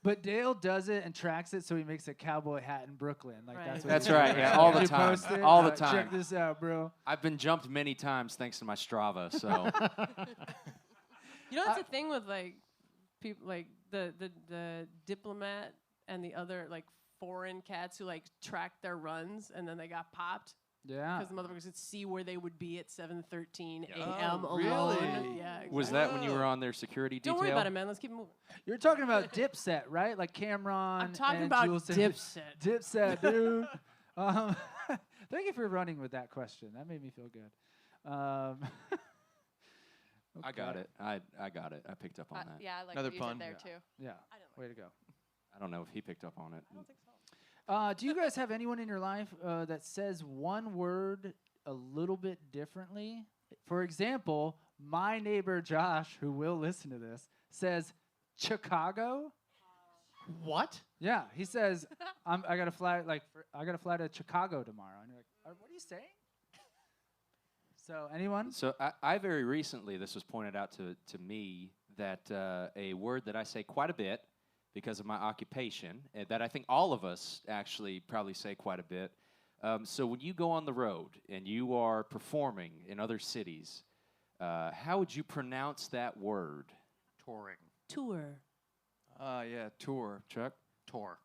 But Dale does it and tracks it, so he makes a cowboy hat in Brooklyn. Like Right. that's what That's he right, does. yeah, all the You time. post it, All the Check time. this out, bro. I've been jumped many times thanks to my Strava, so. That's the thing with like people like the diplomat and the other like foreign cats who like tracked their runs and then they got popped. Yeah. Because the motherfuckers could see where they would be at 7:13 Yeah. a.m. Oh, alone. really? Yeah, exactly. Was that when you were on their security detail? Don't worry about it, man. Let's keep moving. You're talking about Dipset, right? Like Cameron. I'm talking and about Jules and- Dipset. Dipset, dude. Thank you for running with that question. That made me feel good. I got okay. it. I got it. I picked up on that. Yeah, I like Another what you pun. did there too. Yeah. I didn't like Way to go. I don't know if he picked up on it. I don't think so. Do you guys have anyone in your life that says one word a little bit differently? For example, my neighbor Josh, who will listen to this, says Chicago. What? Yeah, he says I got to fly I got to fly to Chicago tomorrow, and you're like, what are you saying? So anyone? So I very recently, this was pointed out to me, that a word that I say quite a bit because of my occupation, that I think all of us actually probably say quite a bit. So when you go on the road and you are performing in other cities, how would you pronounce that word? Touring. Tour. Yeah, tour. Chuck? Tour.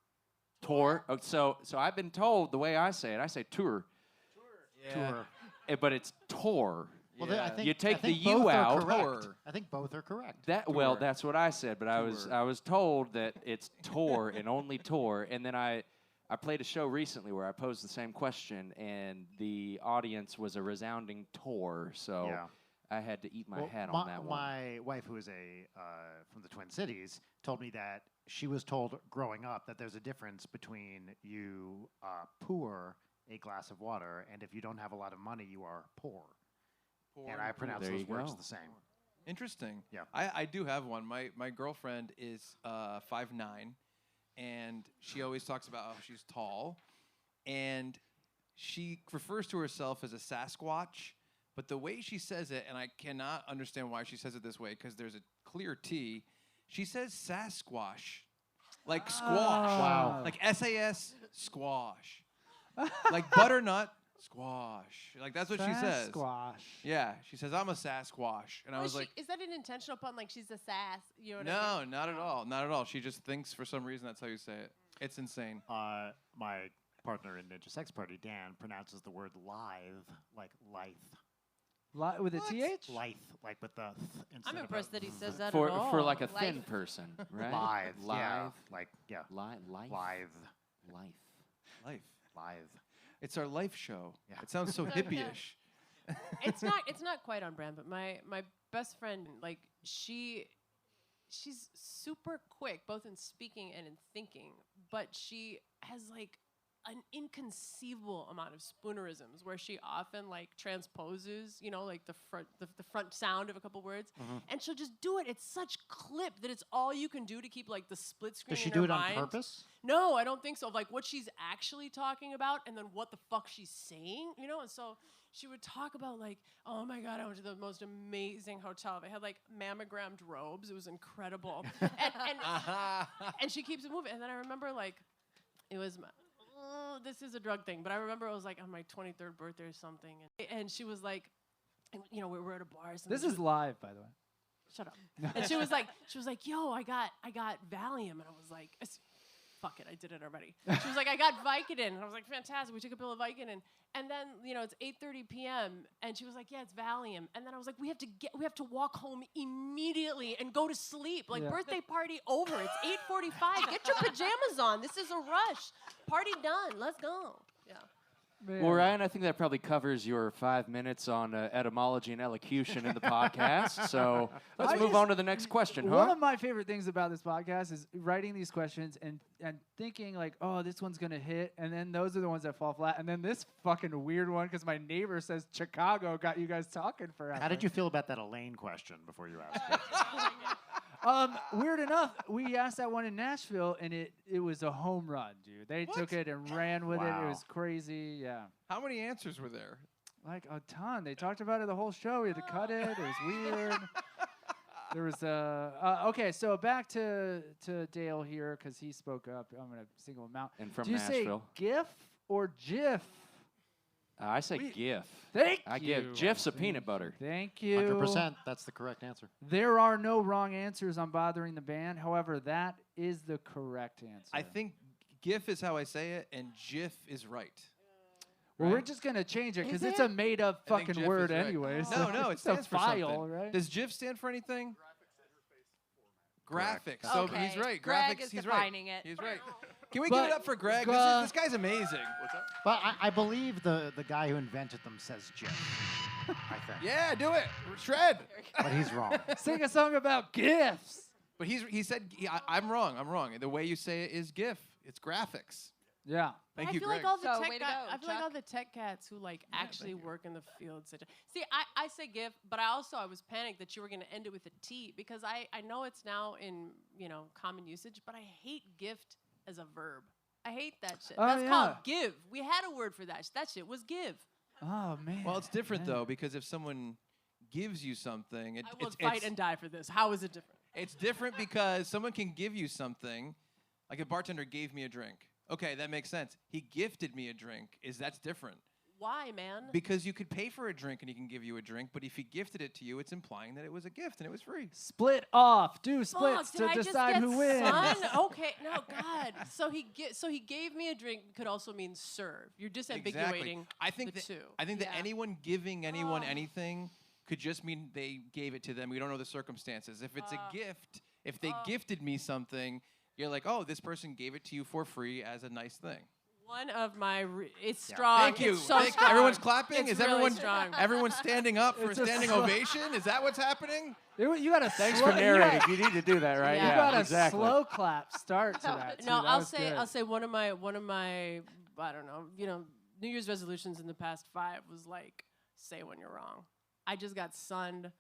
Tour. Oh, so I've been told the way I say tour. Tour. But it's tour. Well, then I think, You take I think the U both are out. correct. Tour. I think both are correct. Well, Tour. that's what I said, but I Tour. was told that it's tour and only tour. And then I played a show recently where I posed the same question, and the audience was a resounding tour. So Yeah. I had to eat my Well, hat on that one. My wife, who is from the Twin Cities, told me that she was told growing up that there's a difference between you pour a glass of water, and if you don't have a lot of money, you are poor. And I pronounce There those you words go. the same. Interesting. Yeah. I do have one. My girlfriend is 5'9", and she always talks about how she's tall, and she refers to herself as a Sasquatch, but the way she says it, and I cannot understand why she says it this way because there's a clear T, she says Sasquash, like squash. Wow. Like S-A-S, squash. Like butternut, squash. Like that's what she says. Squash. Yeah, she says, I'm a Sasquash. And I was like, is that an intentional pun? Like she's a sass? You know what I no, mean? not at all. Not at all. She just thinks for some reason that's how you say it. It's insane. My partner in Ninja Sex Party, Dan, pronounces the word lithe like lithe. With a TH? Lithe, like with the th instead I'm of impressed that he says that For at all. for like a Life. thin person, right? Lithe. Yeah. Live. Like, yeah. Life. Lithe. Life. Life. Lithe. It's our life show. Yeah. It sounds so hippie-ish. It's not quite on brand, but my best friend, like she's super quick both in speaking and in thinking, but she has like an inconceivable amount of spoonerisms where she often like transposes, you know, like the front sound of a couple words, and she'll just do it at such clip that it's all you can do to keep like the split screen. Does she in do her it on mind. purpose? No, I don't think so. Like what she's actually talking about, and then what the fuck she's saying, you know. And so she would talk about like, oh my god, I went to the most amazing hotel. They had like mammogrammed robes. It was incredible. and she keeps it moving. And then I remember like, it was. This is a drug thing, but I remember it was like on my 23rd birthday or something, and she was like, you know, we were at a bar. This is live, by the way. Shut up. And she was like, yo, I got Valium, and I was like, fuck it, I did it already. She was like, I got Vicodin, and I was like, fantastic. We took a pill of Vicodin, and then you know it's 8:30 p.m. and she was like, yeah, it's Valium, and then I was like, we have to walk home immediately and go to sleep. Like Yeah. birthday party over. It's 8:45. Get your pajamas on. This is a rush. Party done. Let's go. Yeah. Man. Well, Ryan, I think that probably covers your 5 minutes on etymology and elocution in the podcast. So let's move on to the next question, One huh? of my favorite things about this podcast is writing these questions and thinking like, oh, this one's gonna hit, and then those are the ones that fall flat, and then this fucking weird one because my neighbor says Chicago got you guys talking forever. How did you feel about that Elaine question before you asked it? Weird enough, we asked that one in Nashville, and it was a home run, dude. They took it and ran with it. It Wow. was crazy. Yeah. How many answers were there? Like a ton. They talked about it the whole show. We had to cut it. It was weird. There was okay. So back to Dale here because he spoke up. I'm gonna single him out. And from Do you Nashville. say GIF or GIF? I say GIF. Thank I you. give GIFs of peanut butter. Thank you. 100%. That's the correct answer. There are no wrong answers on bothering the band. However, that is the correct answer. I think GIF is how I say it, and GIF is right. Well, we're right? just gonna change it because Is it's it? a made-up I think fucking GIF word is right. anyway. No, so no, it it's a stands for file, something. right? Does GIF stand for anything? Correct. Graphics. So Okay. he's right. Greg Graphics. is he's defining right. it. He's right. Can we But, give it up for Greg? This guy's amazing. What's up? But I believe the guy who invented them says GIF. I think. Yeah, do it. Shred. But he's wrong. Sing a song about gifs. But he said I'm wrong. I'm wrong. The way you say it is GIF. It's graphics. Yeah. Thank I you, feel Greg. like all the So, tech way to guy- go, I feel like all Chuck. the tech cats who like actually thank you. work in the field. See, I say GIF, but I was panicked that you were going to end it with a T because I know it's now in common usage, but I hate gift as a verb. I hate that shit. Oh, That's yeah. called give. We had a word for that. That shit was give. Oh man. Well, it's different man. though because if someone gives you something, I will fight and die for this. How is it different? It's different because someone can give you something, like a bartender gave me a drink. Okay, that makes sense. He gifted me a drink. That's different. Why, man? Because you could pay for a drink and he can give you a drink, but if he gifted it to you, it's implying that it was a gift and it was free. Split off. Do splits Fuck, did I to just decide get who wins. Son? Okay, no, God. So he gave me a drink could also mean serve. You're disambiguating I think the that, two. I think that Yeah. anyone giving anyone Oh. anything could just mean they gave it to them. We don't know the circumstances. If it's a gift, if they gifted me something, you're like, oh, this person gave it to you for free as a nice thing. One of my, it's strong. Thank you. It's so Thank- strong. everyone's clapping. It's Is really everyone strong. everyone standing up for a It's a standing slow- ovation? Is that what's happening? You got a Thanks slow, for narrating. You need to do that, right? Yeah. You got a exactly. slow clap start to that. No, too. That I'll was say good. one of my I don't know, New Year's resolutions in the past 5 was like say when you're wrong. I just got sunned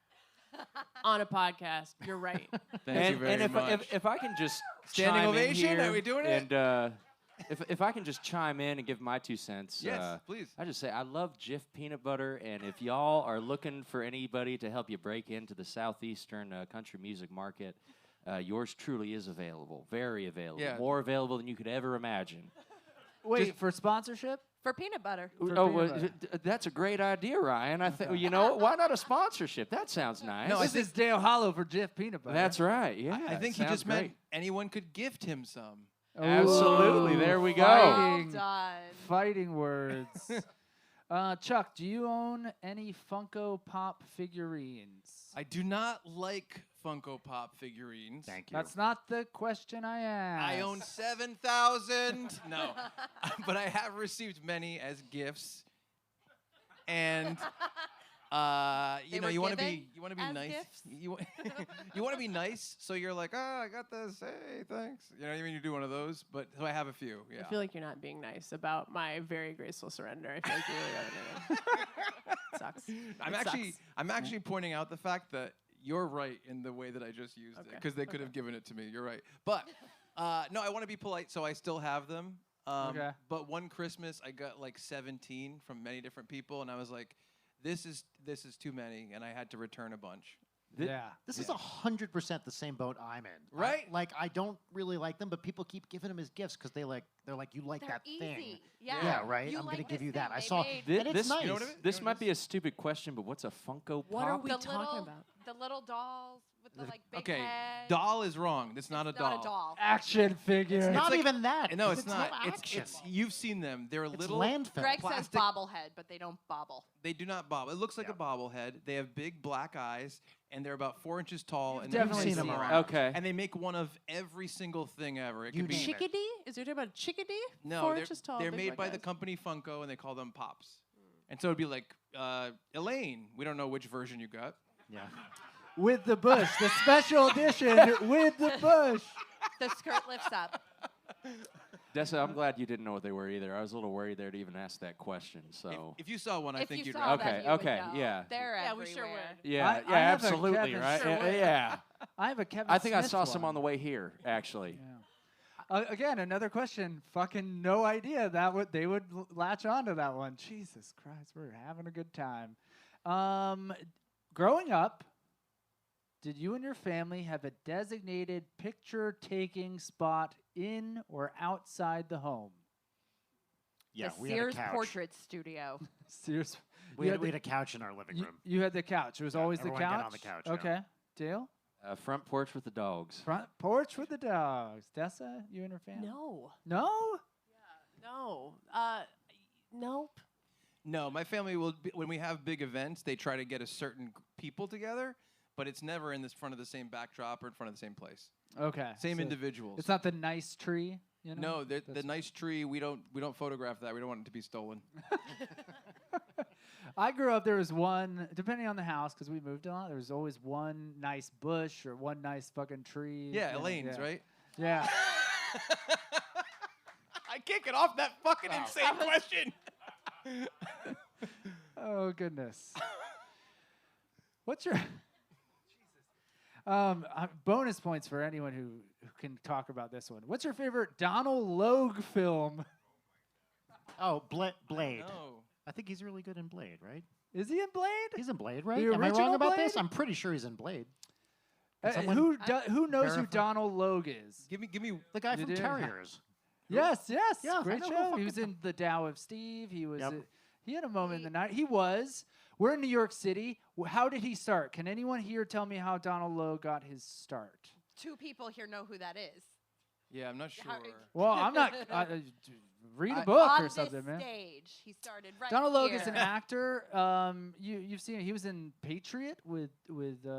on a podcast. You're right. Thank you very and much. if I can just Standing chime ovation? in here Are we doing it? And if I can just chime in and give my 2 cents. Yes, please. I just say I love Jif peanut butter, and if y'all are looking for anybody to help you break into the southeastern country music market, yours truly is available, very available, Yeah. more available than you could ever imagine. Wait for sponsorship. For peanut butter. For Oh, peanut well, butter. that's a great idea, Ryan. I think why not a sponsorship? That sounds nice. No, I This is Dale Hollow for Jif peanut butter. That's right. Yeah, I think he sounds just meant great. anyone could gift him some. Absolutely. There we go. Well Fighting, done. fighting words. Chuck, do you own any Funko Pop figurines? I do not like Funko Pop figurines. Thank you. That's not the question I asked. I own 7,000. No, but I have received many as gifts. And They you were want to given be as nice. gifts? You want to be nice, so you're like, oh, I got this. Hey, thanks. You know what I mean? You do one of those. But so I have a few. Yeah. I feel like you're not being nice about my very graceful surrender. I feel like you're really sucks. I'm actually pointing out the fact that you're right in the way that I just used it Okay, because they could have given it to me. You're right. But no, I want to be polite, so I still have them. Okay. But one Christmas, I got like 17 from many different people, and I was like, this is too many, and I had to return a bunch. Yeah. This is 100% the same boat I'm in. Right? Like I don't really like them, but people keep giving them as gifts because they're like you like They're that easy. thing. Yeah. Yeah, right. You I'm gonna like give this you that. thing I they saw. made. And it's nice. You know what I mean? This might be a stupid question, but what's a Funko What Pop? are we The talking little, about? the little dolls with the like big Okay, head. doll is wrong. It's not a It's doll. not a doll. Action figure. It's not like- even that. No, 'cause it's not. No action. It's you've seen them. They're It's little. landfill. Greg plastic- says bobblehead, but they don't bobble. They do not bobble. It looks like Yeah. a bobblehead. They have big black eyes, and they're about 4 inches tall. You've and definitely they seen them see around. Okay. And they make one of every single thing ever. It You could be name it. Chickadee? Is there talking about chickadee? no. 4 They're, inches tall. they're big made black by the eyes. company Funko, and they call them Pops. And so it'd be like Elaine. We don't know which version you got. Yeah. With the bush. The special edition with the bush. The skirt lifts up. Dessa, I'm glad you didn't know what they were either. I was a little worried there to even ask that question. So If you saw one, I If think you you'd saw recognize that, Okay, you would okay, know. yeah. They're Yeah, everywhere. we sure would. yeah, I yeah, have a absolutely, Kevin right? Sherwood. Yeah. I have a Kevin I think I Smith saw some one. on the way here, actually. Yeah. Again, another question. Fucking no idea that they would latch onto that one. Jesus Christ, we're having a good time. Growing up, did you and your family have a designated picture-taking spot in or outside the home? Yeah. The We had a Sears couch. portrait studio. Serious. We You had the- a couch in our living you, room. you had the couch. It was Yeah, always the everyone couch. get on the couch, yeah. Okay. Dale. Front porch with the dogs. Front porch with the dogs. Dessa, you and her family. No. No. No. Nope. No, my family will. When we have big events, they try to get a certain people together, but it's never in this front of the same backdrop or in front of the same place. Okay. Same so individuals. It's not the nice tree. You know? No, the nice tree. We don't photograph that. We don't want it to be stolen. I grew up. There was one, depending on the house, because we moved a lot. There was always one nice bush or one nice fucking tree. Yeah, and- Elaine's, yeah. right? Yeah. I can't get off that fucking insane question. Oh goodness. What's your bonus points for anyone who can talk about this one? What's your favorite Donald Logue film? Oh, Blade. No. I think he's really good in Blade, right? Is he in Blade? He's in Blade, right? The Am I wrong original about this? Blade? I'm pretty sure he's in Blade. Can someone Who knows who verify? Donald Logue is? Give me. The guy You from do? Terriers. Yes, yes. Yeah, I Great know who show. He fucking was in The Tao of Steve. He was. Yep. He had a moment in the night. He was. We're in New York City. How did he start? Can anyone here tell me how Donald Logue got his start? 2 people here know who that is. Yeah, I'm not sure. Well, I'm not. Read a I- book On or this something, man. stage, he started right Donald Logue here. is an actor. You've seen. He was in Patriot with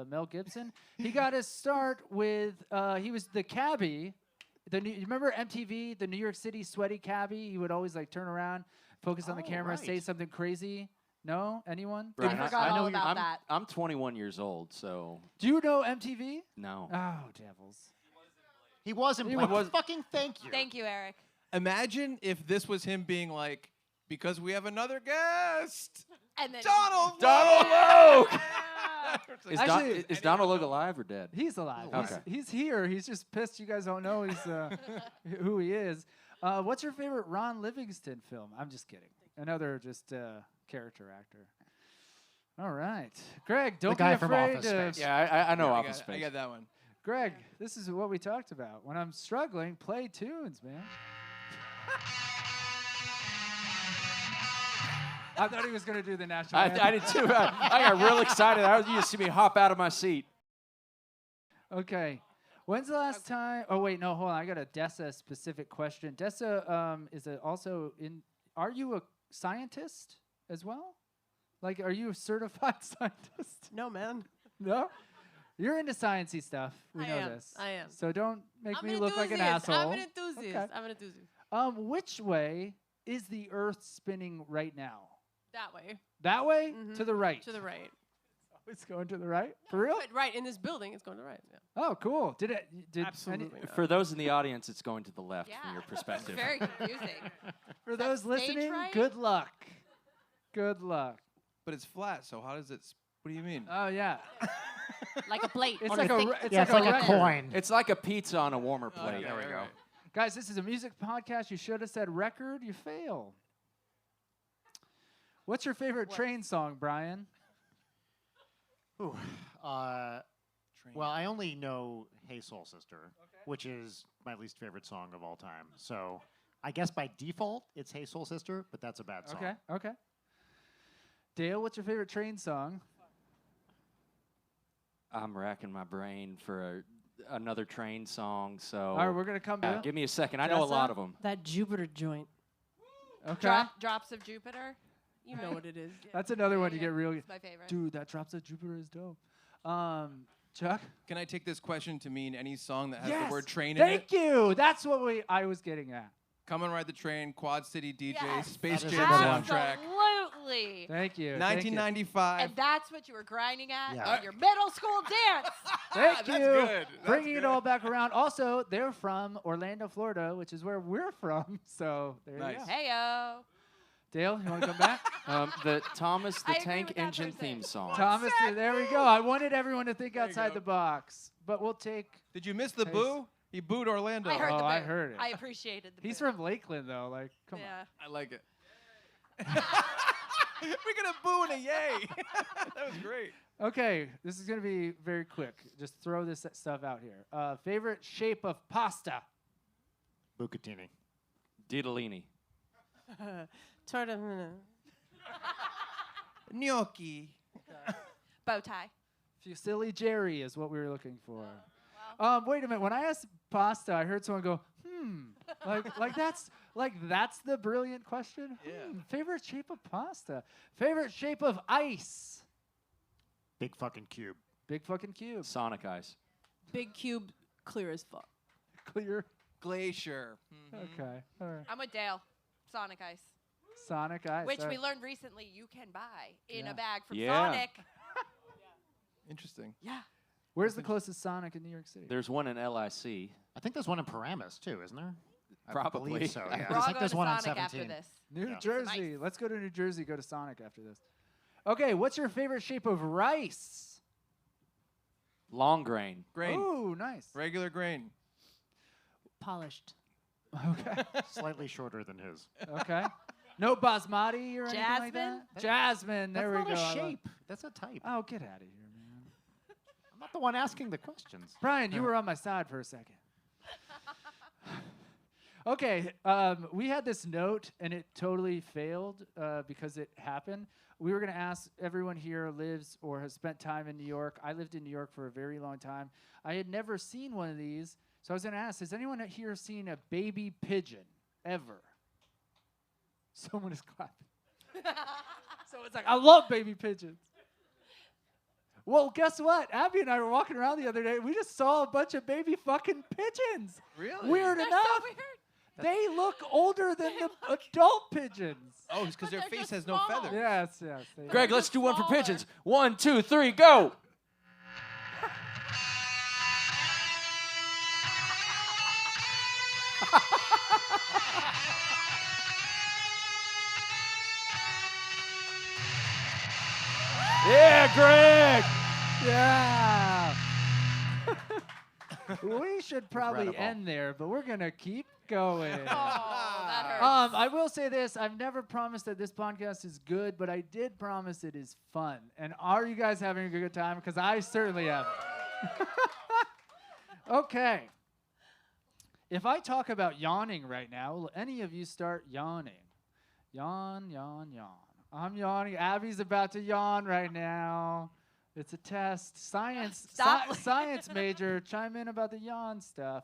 Mel Gibson. He got his start with. He was the cabbie. You remember MTV, the New York City sweaty cabbie? He would always like turn around, focus on the Oh, camera, say right. something crazy. No, anyone? I forgot all about I'm, that. I'm 21 years old, so Do you know MTV? no. Oh, devils. He was in He Blade. was- Fucking thank you. Thank you, Eric. Imagine if this was him being like, because we have another guest, And then Donald Logue! Is, Actually- is Donald Logue alive or dead? He's alive. Okay. He's here. He's just pissed you guys don't know who he is. What's your favorite Ron Livingston film? I'm just kidding. Another just character actor. All right. Greg, don't guy be from afraid Office to... Space. Yeah, I know Yeah, Office I Space. got that one. Greg, this is what we talked about. When I'm struggling, play tunes, man. I thought he was going to do the national anthem. I did too. I got real excited. You just see me hop out of my seat. Okay. When's the last time? Oh, wait, no, hold on. I got a Dessa specific question. Dessa is also in. Are you a scientist as well? Like, are you a certified scientist? No, man. No? You're into sciencey stuff. We I know am. this. I am. So don't make I'm me an look like an enthusiast. asshole. I'm an enthusiast. Okay. I'm an enthusiast. Which way is the Earth spinning right now? That way. That way? Mhm. To the right? To the right. It's going to the right? For real? But right in this building, it's going to the right. Yeah. Oh, cool. Did it? Did Absolutely. not. For those in the audience, it's going to the left Yeah. from your It's perspective. very confusing. For that those stage listening, right? good luck. Good luck. But it's flat, so how does it? What do you mean? Oh yeah. Like a plate. It's on like a thick- re- it's Yeah, it's like a record. coin. It's like a pizza on a warmer plate. Okay, There we go. alright. Guys, this is a music podcast. You should have said record. You fail. What's your favorite train song, Brian? Ooh, well, I only know Hey Soul Sister, which is my least favorite song of all time. So I guess by default, it's Hey Soul Sister, but that's a bad song. Okay. Okay. Dale, what's your favorite train song? I'm racking my brain for another train song, so All right, we're gonna come back. give me a second. I know a Dessa? lot of them. That Jupiter joint. Okay. Drops of Jupiter. You know what it is. Yeah. That's another one you Yeah, get real. It's my favorite. Dude, that drops of Jupiter is dope. Chuck. Can I take this question to mean any song that has Yes. the word train in it? Thank you. That's what I was getting at. Come and Ride the Train, Quad City DJs, Yes. Space That is Jam a good one. soundtrack, Absolutely. Thank you. 1995. And that's what you were grinding at Yeah. in your middle school dance. Thank you. That's good. That's Bringing it good. all back around. Also, they're from Orlando, Florida, which is where we're from. So there Nice. you go. Heyo. Dale, you want to come back? The Thomas the I agree Tank with that Engine person. theme song. Thomas, there we go. I wanted everyone to think you outside go. the box, but we'll take. Did you miss the Taste. boo? He booed Orlando. I heard Oh, the I boo. heard it. I appreciated the He's boo. from Lakeland, though. Like, come Yeah. I like it. We're gonna boo and a yay. That was great. on. Okay, this is gonna be very quick. Just throw this stuff out here. Favorite shape of pasta? Bucatini. Ditalini. Tortamina. Gnocchi. Bow tie. Fusilli Jerry is what we were looking for. Wait a minute. When I asked pasta, I heard someone go, that's the brilliant question. Yeah. Favorite shape of pasta. Favorite shape of ice. Big fucking cube. Big fucking cube. Sonic ice. Big cube, clear as fuck. Clear. Glacier. Okay. All right. I'm with Dale. Sonic Ice. Sonic ice. Which all we right. learned recently you can buy in Yeah. a bag from Yeah. Sonic. Interesting. Yeah. Where's the closest Sonic in New York City? There's one in LIC. I think there's one in Paramus too, isn't there? I Probably. believe so. Yeah. We're I all think going there's to one on Sonic after 17. this. New Yeah. Jersey. Nice. Let's go to New Jersey. Go to Sonic after this. Okay. What's your favorite shape of rice? Long grain. Grain. Ooh, nice. Regular grain. Polished. Okay. Slightly shorter than his. Okay. No basmati or anything like Jasmine? that? Jasmine. There That's we not go. a I love- shape. That's a type. Oh, get out of here, man. I'm not the one asking the questions. Brian, you were on my side for a second. Okay, we had this note, and it totally failed because it happened. We were going to ask everyone here lives or has spent time in New York. I lived in New York for a very long time. I had never seen one of these, so I was going to ask, has anyone here seen a baby pigeon ever? Someone is clapping. So it's like, I love baby pigeons. Well, guess what? Abby and I were walking around the other day. We just saw a bunch of baby fucking pigeons. Really? Weird They're enough. so weird. They look older than the adult pigeons. Oh, it's because But their they're face just has no small. feathers. Yes, yes. they Greg, are. let's do one for Smaller. pigeons. 1, 2, 3, go. Yeah, Greg. Yeah. We should probably Incredible. end there, but we're going to keep going. Oh, that hurts. I will say this. I've never promised that this podcast is good, but I did promise it is fun. And are you guys having a good time? Because I certainly am. Okay. If I talk about yawning right now, will any of you start yawning? Yawn, yawn, yawn. I'm yawning. Abby's about to yawn right now. It's a test. Science, Stop. science major, chime in about the yawn stuff.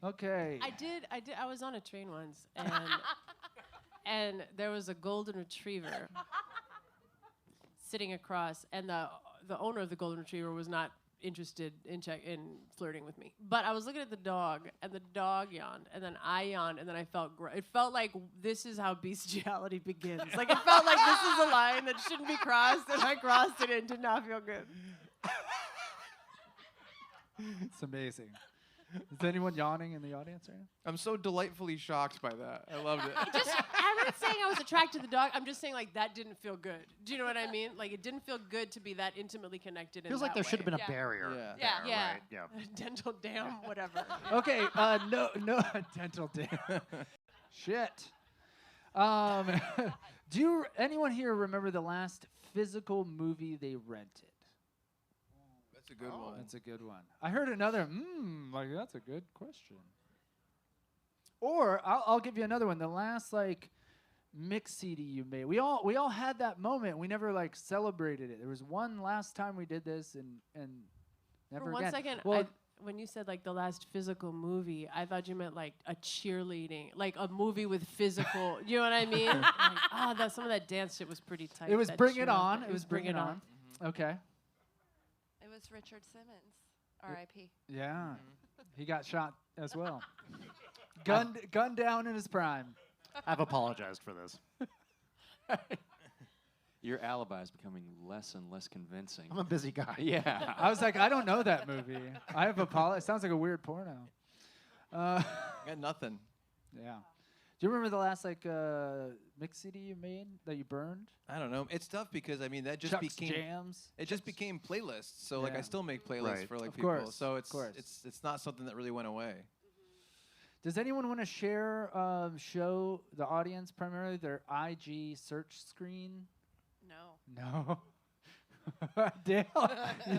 Okay. I was on a train once, and and there was a golden retriever sitting across, and the owner of the golden retriever was not interested in flirting with me. But I was looking at the dog, and the dog yawned, and then I yawned, and then I felt it felt like this is how bestiality begins. Like it felt like this is a line that shouldn't be crossed, and I crossed it and did not feel good. It's amazing. Is anyone yawning in the audience right now? I'm so delightfully shocked by that. I loved it. I'm not saying I was attracted to the dog. I'm just saying like that didn't feel good. Do you know what I mean? Like it didn't feel good to be that intimately connected. Feels in like that there should have been a Yeah. barrier. Yeah. Yeah. there, Yeah. Right? Yeah. dental dam, whatever. Okay, no dental dam. Shit. Do anyone here remember the last physical movie they rented? That's a good one. That's a good one. I heard another. Like that's a good question. Or I'll give you another one. The last like mix CD you made. We all had that moment. We never like celebrated it. There was one last time we did this and never For one again. second, Well, when you said like the last physical movie, I thought you meant like a cheerleading, like a movie with physical. You know what I mean? Like, some of that dance shit was pretty tight. it was that Bring It cheer- On. It was Bring It On. Okay. It was Richard Simmons, R.I.P. Yeah. He got shot as well. Gunned down in his prime. I've apologized for this. Your alibi is becoming less and less convincing. I'm a busy guy. Yeah. I was like, I don't know that movie. I have it sounds like a weird porno. I got nothing. Yeah. Do you remember the last like mix CD you made that you burned? I don't know. It's tough because I mean that just Chuck's became Jams. it just became playlists. So like Yeah. I still make playlists Right. for like Of people. course, So of course. it's not something that really went away. Does anyone want to share show the audience primarily their IG search screen? No. No. Dale,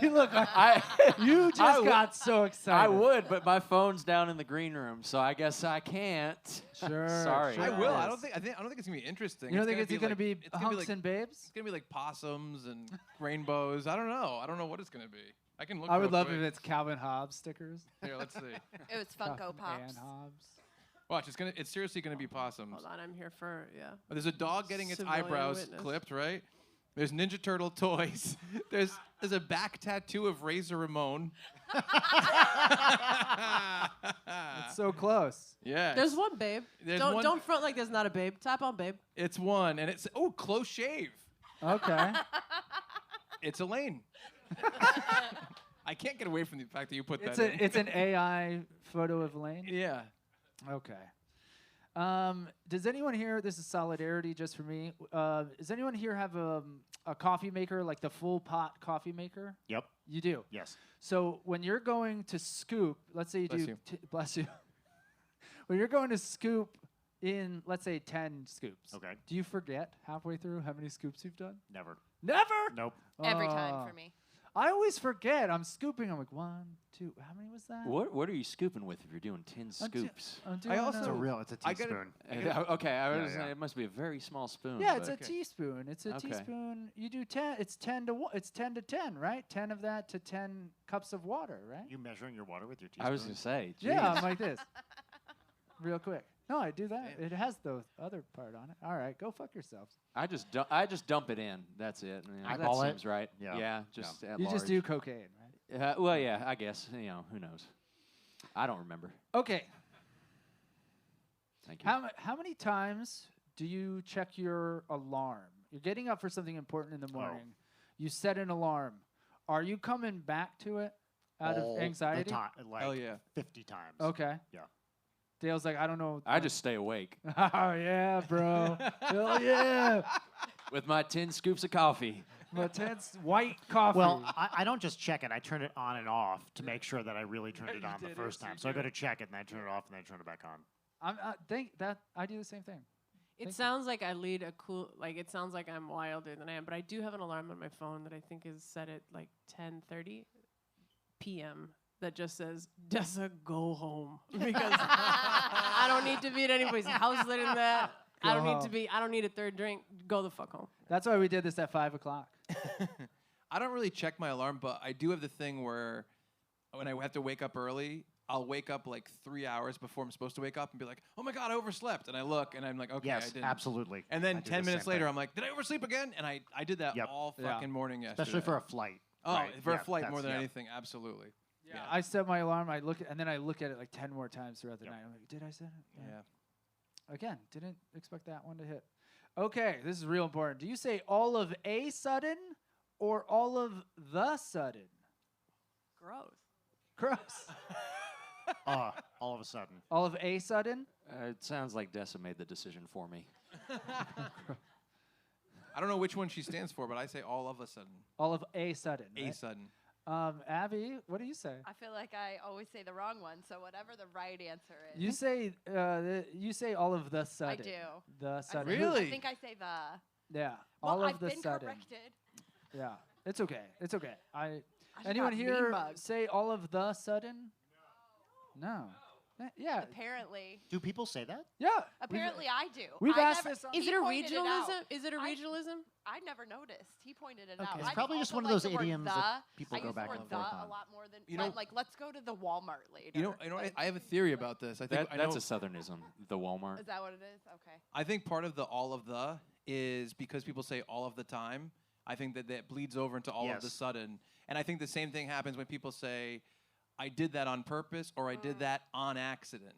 you look like I you just I got so excited. I would, but my phone's down in the green room, so I guess I can't. Sure. Sorry. sure. I will. I don't think it's gonna be interesting. You don't think it's gonna going to be it's gonna be hunks like and babes? it's gonna be like possums and rainbows. I don't know. I don't know what it's gonna be. I can look. I would real love quick. if it's Calvin Hobbes stickers. Here, let's see. It was Funko Pops. And Hobbes. Watch, it's seriously gonna be possums. Hold on, I'm here for There's a dog getting its Civilian eyebrows witness. clipped, right? There's Ninja Turtle toys. There's a back tattoo of Razor Ramon. It's so close. Yeah. There's one babe. There's don't one- don't front like there's not a babe. Tap on babe. It's one, and it's close shave. Okay. It's Elaine. I can't get away from the fact that you put it's that in. it's an AI photo of Lane. Yeah. Okay. Does anyone here? This is solidarity just for me. Does anyone here have a coffee maker, like the full pot coffee maker? Yep. You do. Yes. So when you're going to scoop, let's say you Bless do. you. Bless you. When you're going to scoop in, let's say 10 scoops. Okay. Do you forget halfway through how many scoops you've done? Never. Never. Nope. Every time for Oh. me. I always forget. I'm scooping. I'm like 1, 2. How many was that? What are you scooping with if you're doing 10 I'm scoops? I'm doing, also- It's a uh, real. It's a I gotta- teaspoon. Okay, I was Yeah, yeah. it must be a very small spoon. Yeah, but- it's a Okay. teaspoon. It's a Okay. teaspoon. You do 10. It's 10 to 1. It's 10 to 10, right? 10 of that to 10 cups of water, right? You measuring your water with your teaspoon? I was gonna say. Yeah, geez. I'm like this. Real quick. No, I do that. It has the other part on it. All right, go fuck yourselves. I just dump it in. That's it. Yeah, that Eyeball it? seems right. Yeah. just at You large. just do cocaine, right? Well, yeah, I guess. Who knows? I don't remember. Okay. Thank you. How many times do you check your alarm? You're getting up for something important in the morning. You set an alarm. Are you coming back to it out All of anxiety? The time, like Hell yeah. 50 times. Okay. Yeah. Dale's like, I don't know. I just stay awake Oh yeah, bro. Hell yeah. with my 10 scoops of coffee. Intense white coffee. Well, I don't just check it. I turn it on and off to make sure that I really turned it You on the did it, first so time. you So I do go to check it, and then I turn it off, and then I turn it back on. I think that I do the same thing. It Thank you. sounds like I lead a cool, like it sounds like I'm wilder than I am, but I do have an alarm on my phone that I think is set at like 10:30 p.m. that just says, Dessa, go home. Because I don't need to be at anybody's house later than that. I don't need to home. be, I don't need a third drink. Go the fuck home. That's why we did this at 5 o'clock. I don't really check my alarm, but I do have the thing where when I have to wake up early, I'll wake up like 3 hours before I'm supposed to wake up and be like, oh my God, I overslept. And I look and I'm like, okay, I Yes, didn't. absolutely. And I then do the 10 minutes same later, thing. I'm like, did I oversleep again? And I did that Yep. all Yeah. fucking morning yesterday. Especially for a flight. Oh, right? for a Yeah, flight more that's- than yeah. anything, absolutely. Yeah. I set my alarm. I look, and then I look at it like 10 more times throughout the Yep. night. I'm like, did I set it? Yeah. Again, didn't expect that one to hit. Okay, this is real important. Do you say all of a sudden or all of the sudden? Gross. Gross. All of a sudden. All of a sudden? It sounds like Dessa made the decision for me. I don't know which one she stands for, but I say all of a sudden. All of a sudden. A right? sudden. Abby, what do you say? I feel like I always say the wrong one, so whatever the right answer is. You say all of the sudden. I do. The I sudden. think- Really? I think I say the. Yeah. Well, all of I've the been sudden. corrected. Yeah. It's okay. It's okay. I just Anyone got here mean mugged. say all of the sudden? No. Yeah. Apparently. Do people say that? Yeah. Apparently, I do. we've I asked never, this on- Is he it a pointed out. regionalism? Is it a I- regionalism? I never noticed. He pointed it Okay. out. It's I probably just also one of like those the word idioms the. that people I go use back the word and the forth a on. lot more than You know- like let's go to the Walmart later. You know, Like, I have a theory about this. I think That's a southernism, the Walmart. is that what it is? Okay. I think part of the all of the is because people say all of the time. I think that bleeds over into all of the Yes. sudden. And I think the same thing happens when people say, I did that on purpose or I did that on accident.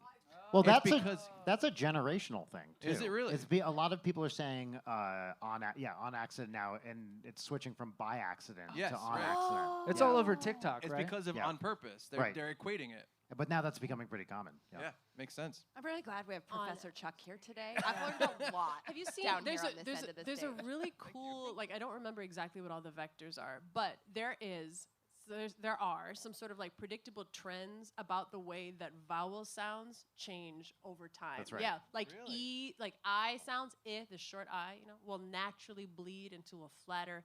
Well, It's that's that's a generational thing too. Is it really? A lot of people are saying on accident now, and it's switching from by accident Yes, to on right. accident. It's Yeah. all over TikTok, It's right? because of Yeah. on purpose. Right. They're equating it. But now that's becoming pretty common. Yeah, makes sense. I'm really glad we have On- Professor Chuck here today. I've learned a lot. Have you seen? down There's here a on this there's end a, of this there's a table. really cool like I don't remember exactly what all the vectors are, but there are some sort of like predictable trends about the way that vowel sounds change over time. That's right. Yeah, like Really? e, like I sounds, the short I, will naturally bleed into a flatter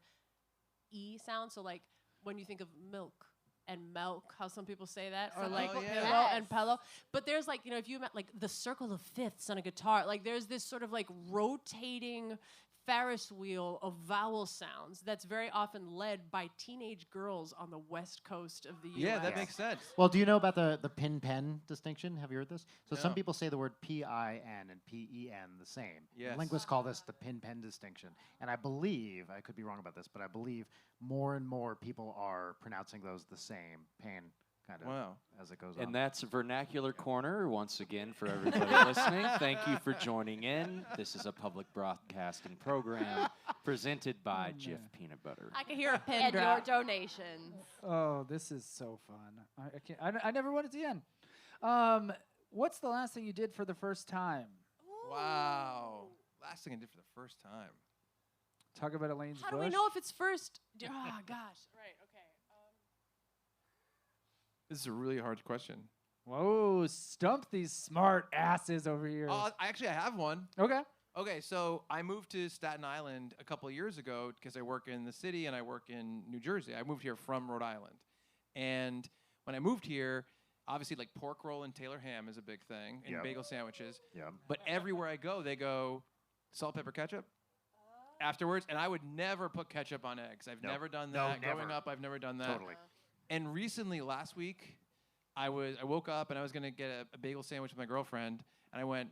e sound. So like when you think of milk and milk, how some people say that, or Some like people- pillow Yes. and pillow. But there's like, if you like the circle of fifths on a guitar, like there's this sort of like rotating Ferris wheel of vowel sounds that's very often led by teenage girls on the west coast of the U.S. Yeah, that makes sense. Well, do you know about the pin-pen distinction? Have you heard this? So some No. people say the word P-I-N and P-E-N the same. Yes. Linguists call this the pin-pen distinction. And I believe, I could be wrong about this, but I believe more and more people are pronouncing those the same, pain kind of, Wow. as it goes on. And that's Vernacular Corner once again for everybody listening. Thank you for joining in. This is a public broadcasting program presented by Jif Peanut Butter. I can hear a pin And your drop. donations. Oh, this is so fun. I can't. I never want it to end. What's the last thing you did for the first time? Wow. Last thing I did for the first time. Talk about Elaine's How bush. do we know if it's first? Oh, gosh. Right, okay. This is a really hard question. Whoa, stump these smart asses over here. I have one. Okay. Okay, so I moved to Staten Island a couple of years ago because I work in the city and I work in New Jersey. I moved here from Rhode Island. And when I moved here, obviously like pork roll and Taylor ham is a big thing, and Yep. bagel sandwiches. Yeah. But everywhere I go, they go salt, pepper, ketchup afterwards. And I would never put ketchup on eggs. I've Nope. never done No, that. Growing never. up, I've never done that. Totally. And recently, last week, I woke up and I was gonna get a bagel sandwich with my girlfriend, and I went,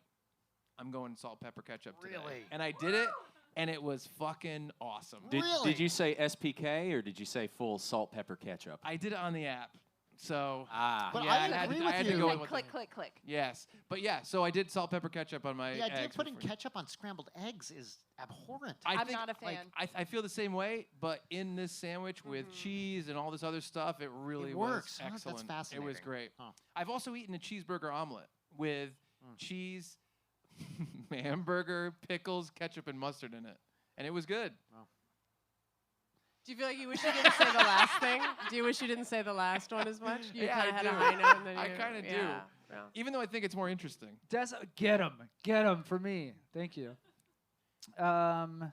I'm going salt, pepper, ketchup today. Really? And I did it, and it was fucking awesome. Did you say SPK or did you say full salt, pepper, ketchup? I did it on the app, so But yeah, I had agree to, with I had to you. go Like with click, the- click, click. Yes, but yeah, so I did salt, pepper, ketchup on my The idea of eggs putting before- ketchup on scrambled eggs is abhorrent. I I'm think, not a like, fan. I feel the same way, but in this sandwich with cheese and all this other stuff, it really It was works, huh? That's excellent. It was fascinating. great. Huh. I've also eaten a cheeseburger omelet with cheese, hamburger, pickles, ketchup, and mustard in it, and it was good. Do you feel like you wish you didn't say the last thing? Do you wish you didn't say the last one as much? You Yeah, kind I of had a do. high note and then I you- kinda do. yeah, yeah. Even though I think it's more interesting. Dessa, get him for me. Thank you. Can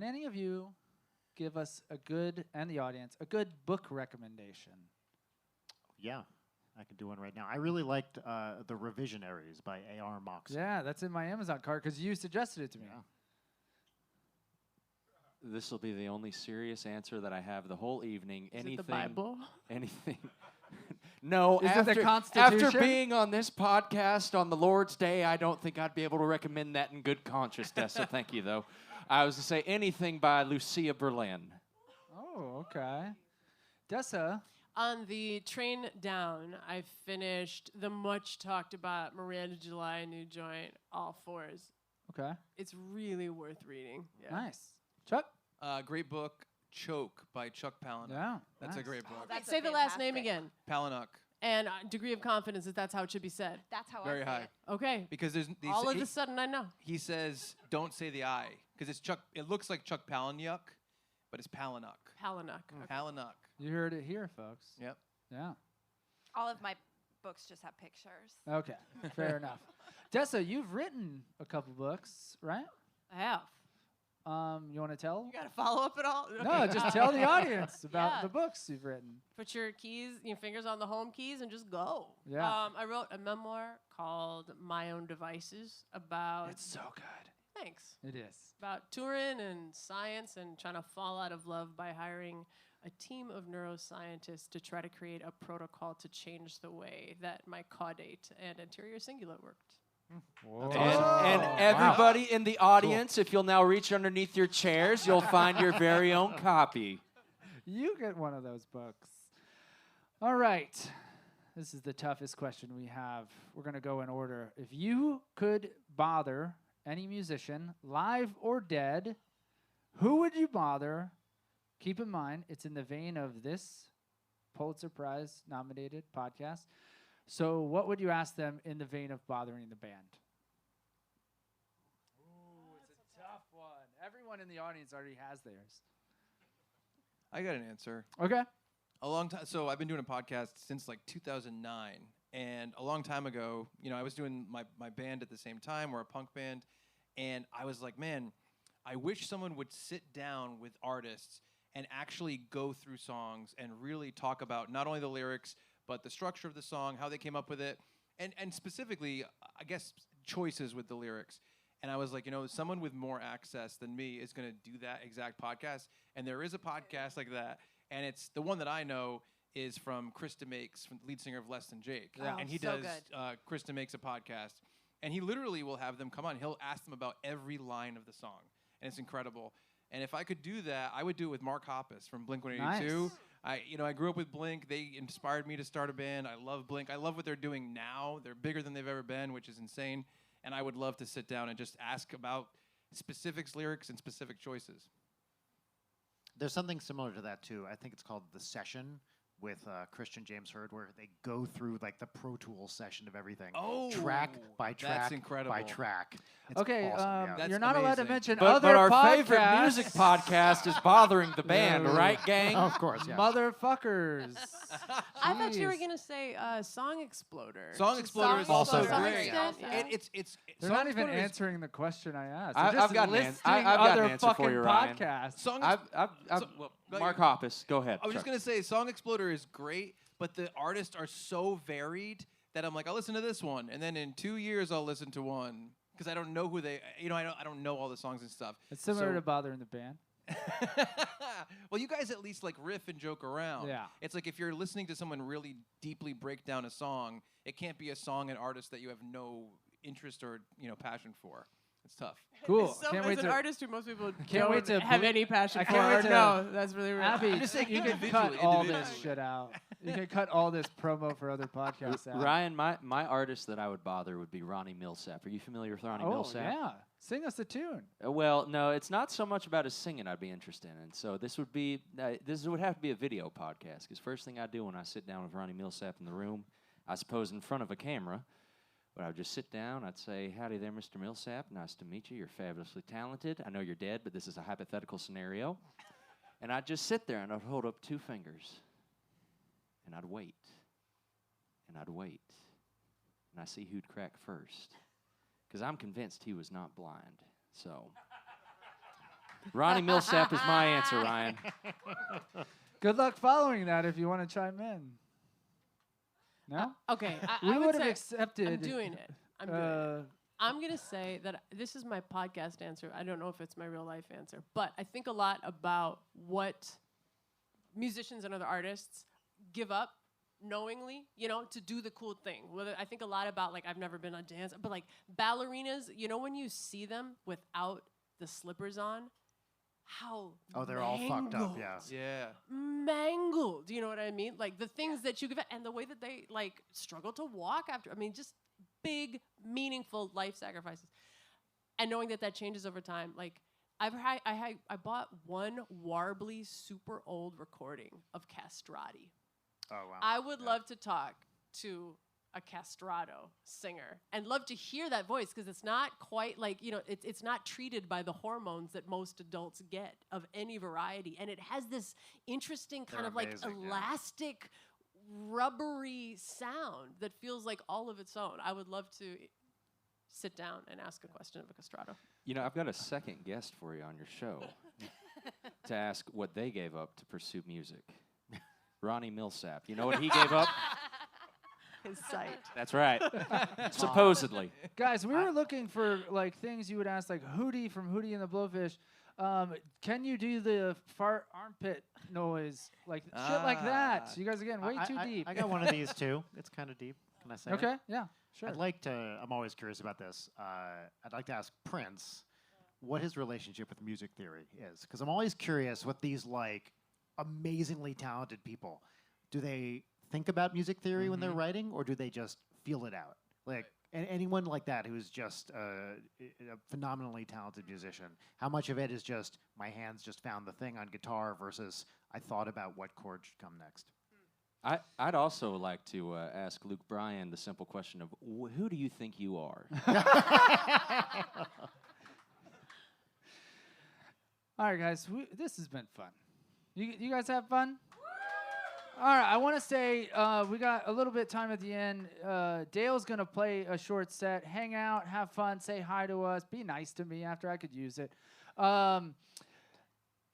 any of you give us and the audience, a good book recommendation? Yeah, I could do one right now. I really liked The Revisionaries by A.R. Moxon. Yeah, that's in my Amazon cart because you suggested it to me. Yeah. This will be the only serious answer that I have the whole evening. Is Anything, it the Bible? Anything. No, Is it the after Constitution? being on this podcast on the Lord's Day, I don't think I'd be able to recommend that in good conscience, Dessa. Thank you, though. I was to say anything by Lucia Berlin. Oh, okay. Dessa, On the train down, I finished the much talked about Miranda July new joint, All Fours. okay, It's really worth reading. Yeah. nice. Chuck? Great book, Choke by Chuck Palahniuk. Yeah, That's nice. a great book. That's Say a the last name fantastic- again. Palahniuk, And degree of confidence that that's how it should be said. That's how very I say high. it. Okay. Because there's these, All of a sudden, I know. he says don't say the I because it's Chuck. It looks like Chuck Palahniuk, but it's Palahniuk. Palahniuk. Palahniuk. You heard it here, folks. Yep. Yeah. All of my books just have pictures. Okay, fair enough. Dessa, you've written a couple books, right? I have. You want to tell? You got to follow up at all? No, Okay. just tell the audience about Yeah. the books you've written. Put your fingers on the home keys and just go. Yeah. I wrote a memoir called My Own Devices about. It's so good. Thanks. It is. About touring and science and trying to fall out of love by hiring a team of neuroscientists to try to create a protocol to change the way that my caudate and anterior cingulate worked. Whoa. And everybody in the audience, if you'll now reach underneath your chairs, you'll find your very own copy. You get one of those books. All right. This is the toughest question we have. We're going to go in order. If you could bother any musician, live or dead, who would you bother? Keep in mind, it's in the vein of this Pulitzer Prize nominated podcast. So what would you ask them in the vein of bothering the band? Ooh, it's a tough one. Everyone in the audience already has theirs. I got an answer. Okay. A long time. So I've been doing a podcast since like 2009, and a long time ago, I was doing my band at the same time. We're a punk band, and I was like, man, I wish someone would sit down with artists and actually go through songs and really talk about not only the lyrics but the structure of the song, how they came up with it, and specifically, I guess, choices with the lyrics. And I was like, someone with more access than me is going to do that exact podcast. And there is a podcast like that. And it's the one that I know is from Krista Makes, from the lead singer of Less Than Jake. Yeah. And he So does, good. Krista Makes a podcast. And he literally will have them come on. He'll ask them about every line of the song. And it's incredible. And if I could do that, I would do it with Mark Hoppus from Blink-182. Nice. I grew up with Blink. They inspired me to start a band. I love Blink. I love what they're doing now. They're bigger than they've ever been, which is insane. And I would love to sit down and just ask about specifics, lyrics, and specific choices. There's something similar to that too. I think it's called The Session with Christian James Hurd, where they go through like the Pro Tools session of everything, track by track that's incredible. by track. It's Okay, awesome, yeah. That's you're not allowed to amazing. mention But other our podcasts. favorite music podcast is bothering the band, No. right, gang? Oh, of course, yeah. Motherfuckers. I thought you were Jeez. gonna say Song Exploder. Song Exploder is also Exploder. great. To some extent, yeah. It's They're Song not even Exploder is- answering the question I asked. I- They're just I've got an listing ans- I've got an other answer for fucking you, Ryan. podcasts. Song I've Mark Hoppus, go ahead. I was just Chuck. gonna say, Song Exploder is great, but the artists are so varied that I'm like, I'll listen to this one, and then in 2 years I'll listen to one because I don't know who they, I don't know all the songs and stuff. It's similar So- to bothering the band. Well, you guys at least like riff and joke around. Yeah. It's like if you're listening to someone really deeply break down a song, it can't be a song and artist that you have no interest or passion for. It's tough. Cool. So, Can't as wait an to. artist who most people Can't wait don't to have ble- any passion I for. can't wait to- No, that's really real. Abby, I'm just saying you can individually- cut all this individually. shit out. You can cut all this promo for other podcasts out. Ryan, my artist that I would bother would be Ronnie Millsap. Are you familiar with Ronnie Oh, Millsap? yeah. Sing us a tune. Well, no, it's not so much about his singing I'd be interested in. So this would have to be a video podcast. Because first thing I do when I sit down with Ronnie Millsap in the room, I suppose in front of a camera, but I would just sit down. I'd say, "Howdy there, Mr. Millsap. Nice to meet you. You're fabulously talented. I know you're dead, but this is a hypothetical scenario." And I'd just sit there and I'd hold up 2 fingers, and I'd wait, and I'd wait, and I see who'd crack first. Because I'm convinced he was not blind. So, Ronnie Millsap is my answer, Ryan. Good luck following that if you want to chime in. No? Okay, We I would would have say accepted. I'm doing it. I'm doing it. Uh, I'm going to say that this is my podcast answer. I don't know if it's my real life answer, but I think a lot about what musicians and other artists give up knowingly, to do the cool thing. Whether I think a lot about, like, I've never been on dance, but like ballerinas, when you see them without the slippers on, how They're all fucked up, yeah. Yeah. mangled. You know what I mean? Like the things that you give and the way that they like struggle to walk after. I mean, just big, meaningful life sacrifices. And knowing that changes over time. Like I bought one warbly, super old recording of Castrati. Oh, wow. I would love to talk to a castrato singer and love to hear that voice because it's not quite like, it's not treated by the hormones that most adults get of any variety. And it has this interesting kind They're of like amazing, yeah. elastic, rubbery sound that feels like all of its own. I would love to sit down and ask a question of a castrato. I've got a second guest for you on your show to ask what they gave up to pursue music. Ronnie Millsap. You know what he gave up? His sight. That's right. Supposedly. guys, we were looking for like things you would ask, like Hootie from Hootie and the Blowfish. Can you do the fart armpit noise, like shit like that? So you guys again way too deep. I got one of these too. It's kind of deep. Can I say it? Okay, yeah, sure. I'd like to. I'm always curious about this. I'd like to ask Prince what his relationship with music theory is, because I'm always curious what these like amazingly talented people do. They think about music theory when they're writing, or do they just feel it out? Like anyone like that who's just a phenomenally talented musician. How much of it is just my hands just found the thing on guitar versus I thought about what chord should come next? I'd also like to ask Luke Bryan the simple question of who do you think you are? All right, guys, this has been fun. You guys have fun? All right, I want to say we got a little bit of time at the end. Dale's going to play a short set. Hang out, have fun, say hi to us, be nice to me after I could use it. But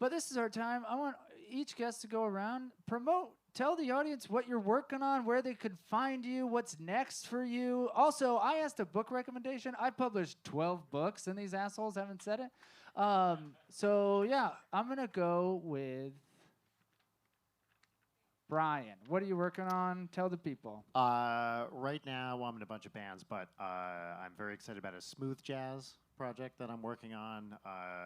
this is our time. I want each guest to go around, promote tell the audience what you're working on, where they could find you, what's next for you. Also, I asked a book recommendation. I published 12 books, and these assholes haven't said it. So, yeah, I'm going to go with Brian. What are you working on? Tell the people. Right now, I'm in a bunch of bands, but I'm very excited about a smooth jazz project that I'm working on.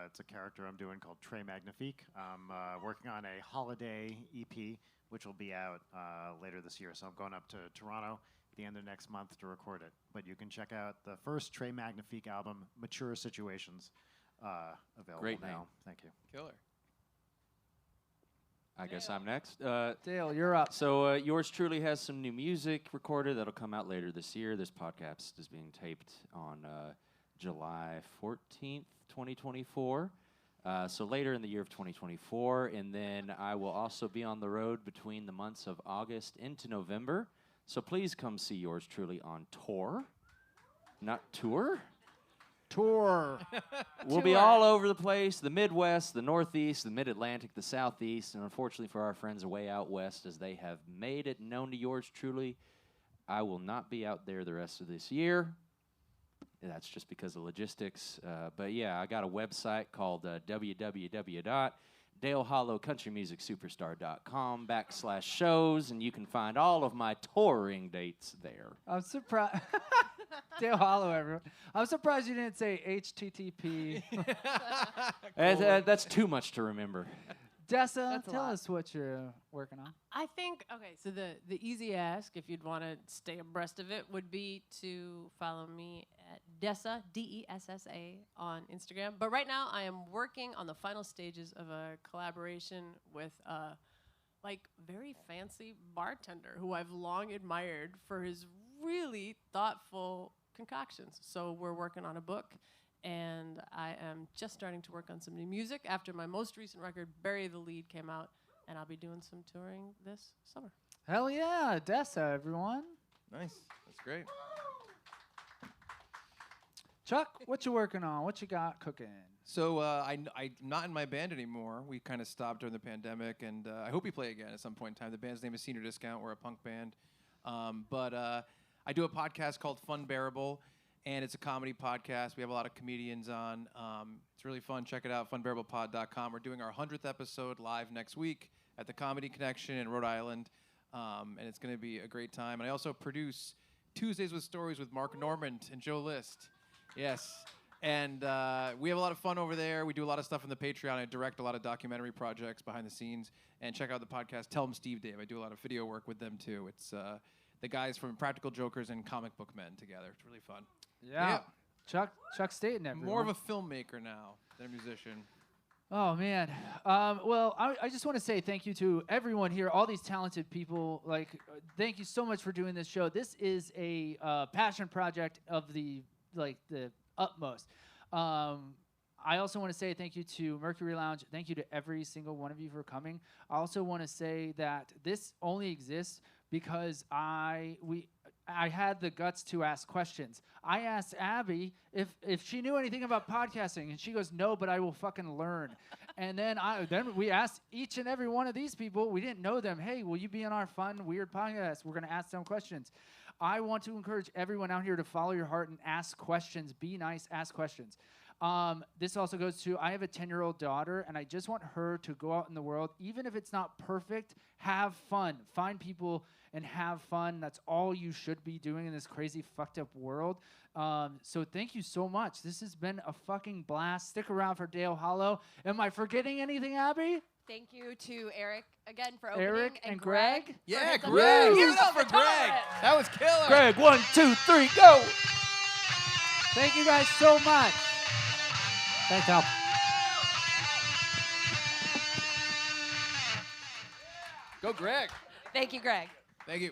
It's a character I'm doing called Très Magnifique. I'm working on a holiday EP, which will be out later this year. So I'm going up to Toronto at the end of next month to record it. But you can check out the first Très Magnifique album, Mature Situations, available Great now. name. Thank you. Killer. I guess I'm next. Dale, you're up. So yours truly has some new music recorded that'll come out later this year. This podcast is being taped on July 14th, 2024. So later in the year of 2024. And then I will also be on the road between the months of August into November. So please come see yours truly on tour. Not tour. Tour. We'll be all over the place, the Midwest, the Northeast, the Mid-Atlantic, the Southeast, and unfortunately for our friends way out west, as they have made it known to yours truly, I will not be out there the rest of this year. That's just because of logistics. But yeah, I got a website called www.dalehollowcountrymusicsuperstar.com/shows, and you can find all of my touring dates there. I'm surprised. Dale Hollow, everyone. I'm surprised you didn't say HTTP. That's too much to remember. Dessa, tell us what you're working on. I think, okay, so the easy ask, if you'd want to stay abreast of it, would be to follow me at Dessa, Dessa, on Instagram. But right now, I am working on the final stages of a collaboration with a very fancy bartender who I've long admired for his really thoughtful concoctions. So we're working on a book, and I am just starting to work on some new music after my most recent record, Bury the Lead, came out, and I'll be doing some touring this summer. Hell yeah, Dessa, everyone. Nice. That's great. Chuck, what you working on? What you got cooking? So I'm not in my band anymore. We kind of stopped during the pandemic, and I hope we play again at some point in time. The band's name is Senior Discount. We're a punk band. But I do a podcast called Fun Bearable, and it's a comedy podcast. We have a lot of comedians on. It's really fun. Check it out, funbearablepod.com. We're doing our 100th episode live next week at the Comedy Connection in Rhode Island, and it's going to be a great time. And I also produce Tuesdays with Stories with Mark Normand and Joe List. Yes. And we have a lot of fun over there. We do a lot of stuff on the Patreon. I direct a lot of documentary projects behind the scenes. And check out the podcast, Tell 'em Steve Dave. I do a lot of video work with them, too. It's the guys from Practical Jokers and Comic Book Men together. It's really fun. Yeah. Chuck Staton, everyone. More of a filmmaker now than a musician. Oh, man. Well, I just want to say thank you to everyone here, all these talented people. Thank you so much for doing this show. This is a passion project of the utmost. I also want to say thank you to Mercury Lounge. Thank you to every single one of you for coming. I also want to say that this only exists because I had the guts to ask questions. I asked Abby if she knew anything about podcasting, and she goes, "No, but I will fucking learn." And then we asked each and every one of these people. We didn't know them. Hey, will you be on our fun, weird podcast? We're going to ask them questions. I want to encourage everyone out here to follow your heart and ask questions. Be nice, ask questions. This also goes to, I have a 10-year-old daughter, and I just want her to go out in the world, even if it's not perfect, have fun. Find people and have fun. That's all you should be doing in this crazy, fucked up world. So thank you so much. This has been a fucking blast. Stick around for Dale Hollow. Am I forgetting anything, Abby? Thank you to Eric again for opening. Eric and Greg? Yeah, for his Greg. amazing Give it up for guitar. Greg. That was killer. Greg, 1, 2, 3, go! Thank you guys so much. Thanks, Al. Go, Greg. Thank you, Greg. Thank you.